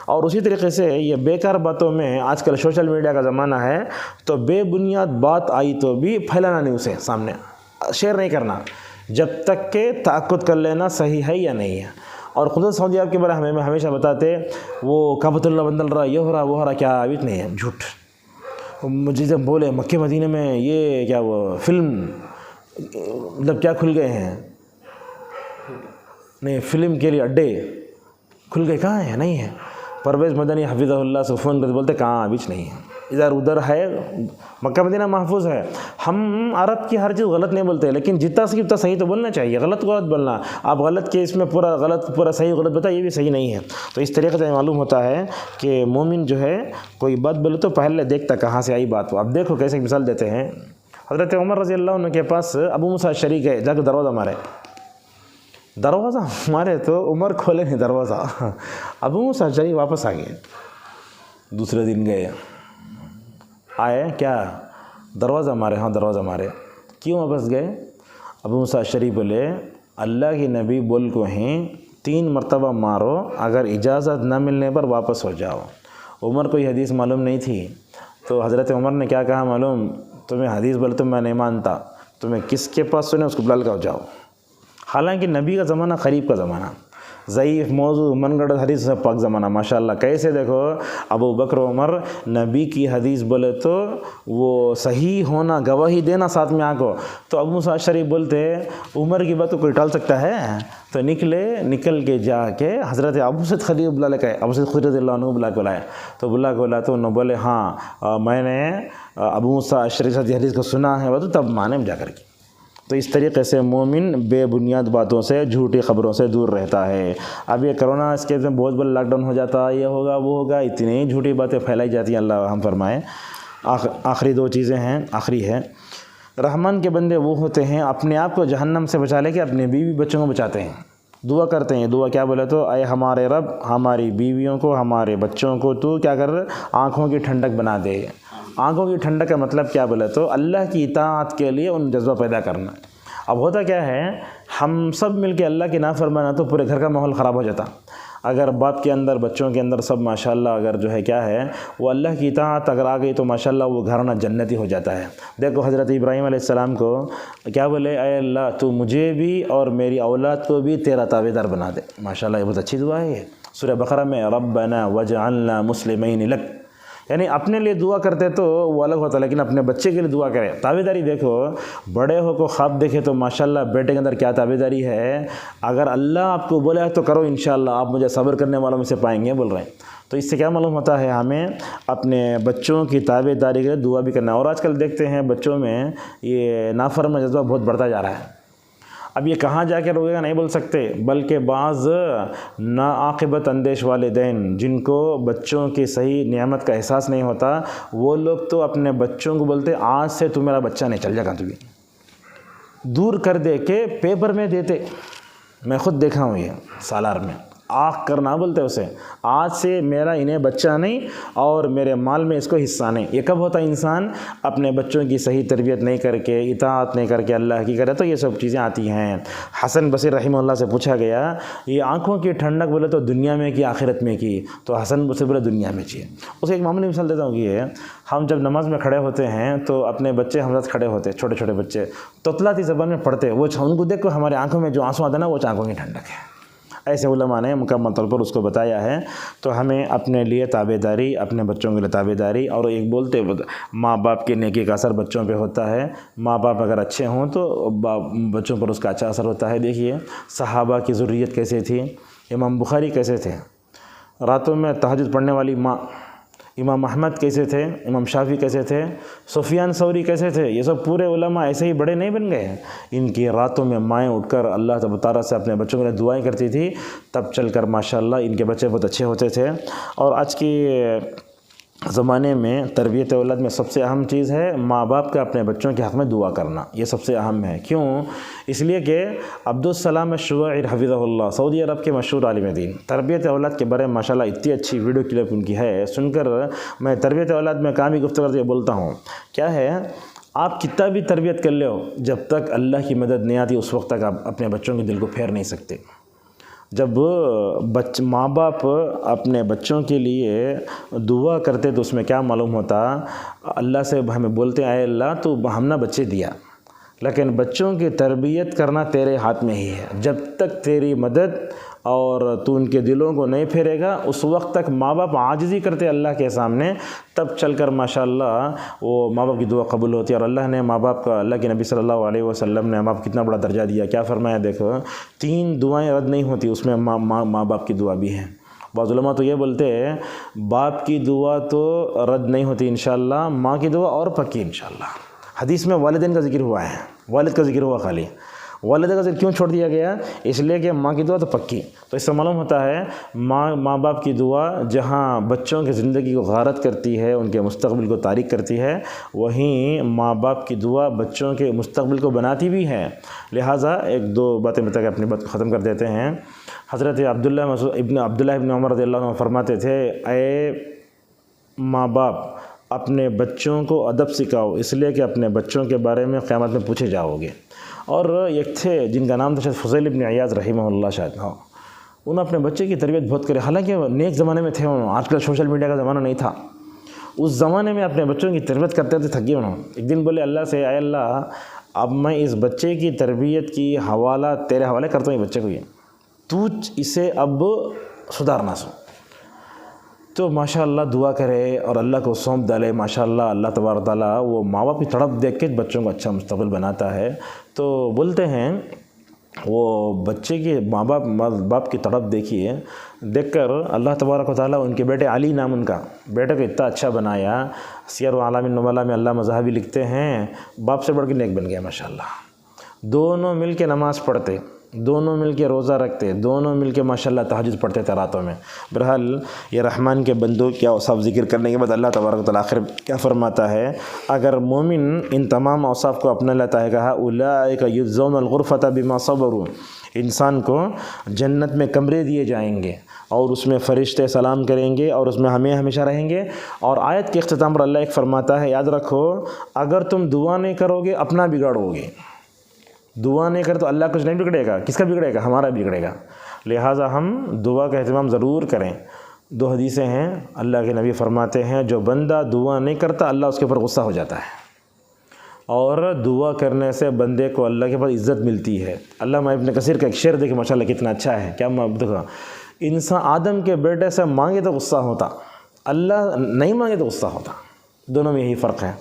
اور اسی طریقے سے یہ بیکار باتوں میں آج کل سوشل میڈیا کا زمانہ ہے، تو بے بنیاد بات آئی تو بھی پھیلانا نہیں، اسے سامنے شیئر نہیں کرنا جب تک کہ تأکد کر لینا صحیح ہے یا نہیں ہے۔ اور قدرت سعودی عرب کے بارے ہمیں ہمیشہ بتاتے وہ کعبۃ اللہ بندل رہا، یہ ہو رہا وہ ہو رہا، کیا ابھی نہیں ہے، جھوٹ۔ مجھے جب بولے مکہ مدینہ میں یہ کیا وہ فلم مطلب کیا کھل گئے ہیں، نہیں فلم کے لیے اڈے کھل گئے، کہاں ہے؟ نہیں ہے۔ پرویز مدنی حفظہ اللہ سے فون کرتے بولتے کہاں ابھی نہیں ہے، ادھر ادھر ہے۔ مکہ مدینہ محفوظ ہے۔ ہم عرب کی ہر چیز غلط نہیں بولتے، لیکن جتنا صحیح اتنا صحیح تو بولنا چاہیے، غلط بولنا۔ آپ غلط کے اس میں پورا غلط پورا صحیح غلط بتا، یہ بھی صحیح نہیں ہے۔ تو اس طریقے سے معلوم ہوتا ہے کہ مومن جو ہے کوئی بات بولے تو پہلے دیکھتا کہاں سے آئی بات۔ اب دیکھو کیسے مثال دیتے ہیں۔ حضرت عمر رضی اللہ عنہ کے پاس ابو موسیٰ اشعری گئے، جا کے دروازہ مارے تو عمر کھولے نہیں دروازہ، ابو موسیٰ اشعری واپس آ گئے۔ دوسرے دن گئے، آئے کیا دروازہ مارے؟ ہاں دروازہ مارے۔ کیوں واپس گئے؟ ابو موسیٰ اشعری بولے اللہ کی نبی بول کو ہیں 3 مرتبہ مارو، اگر اجازت نہ ملنے پر واپس ہو جاؤ۔ عمر کو یہ حدیث معلوم نہیں تھی، تو حضرت عمر نے کیا کہا معلوم؟ تمہیں حدیث بولے تو میں نہیں مانتا، تمہیں کس کے پاس سنے اس کو بلا لگاؤ جاؤ۔ حالانکہ نبی کا زمانہ قریب کا زمانہ، ضعیف موضوع من گڑھ حدیث سے پاک زمانہ، ماشاءاللہ۔ کیسے دیکھو ابو بکر عمر نبی کی حدیث بولے تو وہ صحیح ہونا گواہی دینا ساتھ میں آنکھو، تو ابو موسیٰ اشعری بولتے عمر کی بات کو کوئی ٹال سکتا ہے؟ تو نکل کے جا کے حضرت ابو سعید خدری بلا لے کے ابو سعید خدری رضی اللہ عنہ بلا کے لایا، تو بلا کے بولا تو انہوں بولے ہاں میں نے ابو موسیٰ اشعری سے حدیث کو سنا ہے، وہ تو تب مانے جا کر کے۔ تو اس طریقے سے مومن بے بنیاد باتوں سے جھوٹی خبروں سے دور رہتا ہے۔ اب یہ کرونا اس کے میں بہت بڑا لاک ڈاؤن ہو جاتا، یہ ہوگا وہ ہوگا، اتنی جھوٹی باتیں پھیلائی جاتی ہیں، اللہ ہم فرمائے۔ آخری 2 چیزیں ہیں، آخری ہے رحمان کے بندے وہ ہوتے ہیں اپنے آپ کو جہنم سے بچا لے کے اپنے بیوی بچوں کو بچاتے ہیں، دعا کرتے ہیں۔ دعا کیا بولے تو اے ہمارے رب ہماری بیویوں کو ہمارے بچوں کو تو کیا کر آنکھوں کی ٹھنڈک بنا دے۔ آنکھوں کی ٹھنڈک کا مطلب کیا بولے تو اللہ کی اطاعت کے لیے ان جذبہ پیدا کرنا۔ اب ہوتا کیا ہے، ہم سب مل کے اللہ کی نافرمانا تو پورے گھر کا ماحول خراب ہو جاتا۔ اگر باپ کے اندر بچوں کے اندر سب ماشاءاللہ اگر جو ہے کیا ہے وہ اللہ کی اطاعت اگر آ گئی تو ماشاءاللہ وہ گھرانہ جنتی ہو جاتا ہے۔ دیکھو حضرت ابراہیم علیہ السلام کو کیا بولے، اے اللہ تو مجھے بھی اور میری اولاد کو بھی تیرا تابعدار بنا دے۔ ماشاءاللہ یہ بہت اچھی دعا ہے یہ۔ سورہ بقرہ میں ربنا وجعلنا مسلمین لک، یعنی اپنے لیے دعا کرتے تو وہ الگ ہوتا، لیکن اپنے بچے کے لیے دعا کرے۔ تابعداری دیکھو، بڑے ہو کو خواب دیکھے تو ماشاءاللہ بیٹے کے اندر کیا تابعداری ہے، اگر اللہ آپ کو بولے تو کرو، انشاءاللہ آپ مجھے صبر کرنے والوں میں سے پائیں گے بول رہے ہیں۔ تو اس سے کیا معلوم ہوتا ہے، ہمیں اپنے بچوں کی تابعداری کے لیے دعا بھی کرنا ہے۔ اور آج کل دیکھتے ہیں بچوں میں یہ نافرمان جذبہ بہت بڑھتا جا رہا ہے۔ اب یہ کہاں جا کے روکے گا نہیں بول سکتے، بلکہ بعض ناعاقبت اندیش والدین جن کو بچوں کی صحیح نعمت کا احساس نہیں ہوتا، وہ لوگ تو اپنے بچوں کو بولتے آج سے تو میرا بچہ نہیں چل جائے گا، تو بھی دور کر دے کے پیپر میں دیتے۔ میں خود دیکھا ہوں یہ سالار میں، آنکھ کرنا بولتے اسے، آج سے میرا انہیں بچہ نہیں اور میرے مال میں اس کو حصہ نہیں۔ یہ کب ہوتا ہے انسان اپنے بچوں کی صحیح تربیت نہیں کر کے، اطاعت نہیں کر کے اللہ کی کرے، تو یہ سب چیزیں آتی ہیں۔ حسن بصری رحمہ اللہ سے پوچھا گیا یہ آنکھوں کی ٹھنڈک بولے تو دنیا میں کی آخرت میں کی؟ تو حسن بصری بولے دنیا میں چاہیے۔ اسے ایک معمولی مثال دیتا ہوں کہ ہم جب نماز میں کھڑے ہوتے ہیں تو اپنے بچے ہم ساتھ کھڑے ہوتے، چھوٹے چھوٹے بچے توتلاتی زبان میں پڑھتے، وہ ان کو دیکھ کر ہمارے آنکھوں میں جو آنسو آتے ہیں نا، وہ آنکھوں کی ٹھنڈک ہے۔ ایسے علماء نے مکمل طور پر اس کو بتایا ہے۔ تو ہمیں اپنے لیے تابعداری، اپنے بچوں کے لیے تابعداری، اور ایک بولتے ماں باپ کی نیکی کا اثر بچوں پہ ہوتا ہے۔ ماں باپ اگر اچھے ہوں تو بچوں پر اس کا اچھا اثر ہوتا ہے۔ دیکھیے صحابہ کی ذریت کیسے تھی، امام بخاری کیسے تھے، راتوں میں تہجد پڑھنے والی ماں، امام احمد کیسے تھے، امام شافعی کیسے تھے، سفیان ثوری کیسے تھے، یہ سب پورے علماء ایسے ہی بڑے نہیں بن گئے ہیں۔ ان کی راتوں میں مائیں اٹھ کر اللہ تبارک و تعالیٰ سے اپنے بچوں کے لیے دعائیں کرتی تھی، تب چل کر ماشاءاللہ ان کے بچے بہت اچھے ہوتے تھے۔ اور آج کی زمانے میں تربیت اولاد میں سب سے اہم چیز ہے ماں باپ کا اپنے بچوں کے حق میں دعا کرنا، یہ سب سے اہم ہے۔ کیوں؟ اس لیے کہ عبدالسلام الشوائر حفظہ اللہ سعودی عرب کے مشہور عالم دین، تربیت اولاد کے بارے میں ماشاءاللہ اتنی اچھی ویڈیو کلپ ان کی ہے، سن کر میں تربیت اولاد میں کام ہی گفتگو کرتے بولتا ہوں، کیا ہے آپ کتنا بھی تربیت کر لے ہو، جب تک اللہ کی مدد نہیں آتی اس وقت تک آپ اپنے بچوں کے دل کو پھیر نہیں سکتے۔ جب ماں باپ اپنے بچوں کے لیے دعا کرتے تو اس میں کیا معلوم ہوتا، اللہ سے ہمیں بولتے اے اللہ تو ہم نے بچے دیا، لیکن بچوں کی تربیت کرنا تیرے ہاتھ میں ہی ہے، جب تک تیری مدد اور تو ان کے دلوں کو نہیں پھیرے گا اس وقت تک ماں باپ عاجزی کرتے اللہ کے سامنے، تب چل کر ماشاءاللہ وہ ماں باپ کی دعا قبول ہوتی ہے۔ اور اللہ نے ماں باپ کا، اللہ کے نبی صلی اللہ علیہ وسلم نے ماں باپ کتنا بڑا درجہ دیا، کیا فرمایا دیکھو، 3 دعائیں رد نہیں ہوتی، اس میں ماں باپ کی دعا بھی ہے۔ بعض علماء تو یہ بولتے ہیں باپ کی دعا تو رد نہیں ہوتی انشاءاللہ، ماں کی دعا اور پکی انشاءاللہ۔ حدیث میں والدین کا ذکر ہوا ہے، والد کا ذکر ہوا، خالی والدہ کا ذکر کیوں چھوڑ دیا گیا؟ اس لیے کہ ماں کی دعا تو پکی، تو اس سے معلوم ہوتا ہے ماں باپ کی دعا جہاں بچوں کی زندگی کو غارت کرتی ہے، ان کے مستقبل کو تاریک کرتی ہے، وہیں ماں باپ کی دعا بچوں کے مستقبل کو بناتی بھی ہے۔ لہٰذا 1-2 باتیں بتا کے اپنی بات کو ختم کر دیتے ہیں۔ حضرت عبداللہ ابن عمر رضی اللہ عنہ فرماتے تھے، اے ماں باپ اپنے بچوں کو ادب سکھاؤ، اس لیے کہ اپنے بچوں کے بارے میں قیامت میں پوچھے جاؤ گے۔ اور ایک تھے جن کا نام تھا شاید فضیل ابن عیاض رحمہ اللہ، شاید ہاں، انہوں نے اپنے بچے کی تربیت بہت کرے، حالانکہ نیک زمانے میں تھے، آج کل سوشل میڈیا کا زمانہ نہیں تھا، اس زمانے میں اپنے بچوں کی تربیت کرتے تھے، تھک گئے انہوں۔ ایک دن بولے اللہ سے، اے اللہ اب میں اس بچے کی تربیت کی حوالہ تیرے حوالے کرتا ہوں، یہ بچے کو یہ تو اسے اب سدھارنا سو۔ تو ماشاءاللہ دعا کرے اور اللہ کو سونپ ڈالے، ماشاءاللہ اللہ تبارک تعالیٰ وہ ماں باپ کی تڑپ دیکھ کے بچوں کو اچھا مستقبل بناتا ہے۔ تو بولتے ہیں وہ بچے کی ماں باپ کی تڑپ دیکھ کر اللہ تبارک و تعالیٰ ان کے بیٹے علی نام ان کا بیٹے کو اتنا اچھا بنایا، سیر اعلام النبلاء میں علامہ ذہبی لکھتے ہیں باپ سے بڑھ کے نیک بن گیا ماشاءاللہ۔ دونوں مل کے نماز پڑھتے، دونوں مل کے روزہ رکھتے، دونوں مل کے ماشاءاللہ تہجد پڑھتے تھے راتوں میں۔ بہرحال یہ رحمان کے بندوں کیا اوصاف ذکر کرنے کے بعد اللہ تبارک و تعالیٰ آخر کیا فرماتا ہے، اگر مومن ان تمام اوصاف کو اپنا لیتا ہے، کہا اولئک یجزون الغرفۃ بما صبروا، انسان کو جنت میں کمرے دیے جائیں گے اور اس میں فرشتے سلام کریں گے اور اس میں ہمیشہ رہیں گے۔ اور آیت کے اختتام پر اللہ ایک فرماتا ہے، یاد رکھو اگر تم دعا نہیں کرو گے اپنا بگاڑو گے، دعا نہیں کر تو اللہ کچھ نہیں بگڑے گا، کس کا بگڑے گا؟ ہمارا بگڑے گا۔ لہٰذا ہم دعا کا اہتمام ضرور کریں۔ 2 حدیثیں ہیں، اللہ کے نبی فرماتے ہیں جو بندہ دعا نہیں کرتا اللہ اس کے اوپر غصہ ہو جاتا ہے، اور دعا کرنے سے بندے کو اللہ کے پاس عزت ملتی ہے۔ علامہ ابن کثیر کا ایک شعر دیکھیں ماشاءاللہ کتنا اچھا ہے، کیا دیکھو، انسان آدم کے بیٹے سے مانگے تو غصہ ہوتا، اللہ نہیں مانگے تو غصہ ہوتا، دونوں میں یہی فرق ہے۔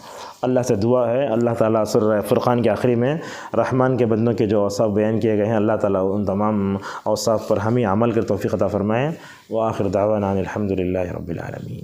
اللہ سے دعا ہے، اللہ تعالیٰ سورہ فرقان کے آخری میں رحمان کے بندوں کے جو اوصاف بیان کیے گئے ہیں، اللہ تعالیٰ ان تمام اوصاف پر ہمیں عمل کر توفیق عطا فرمائے۔ وآخر دعوانا الحمد للہ رب العالمین۔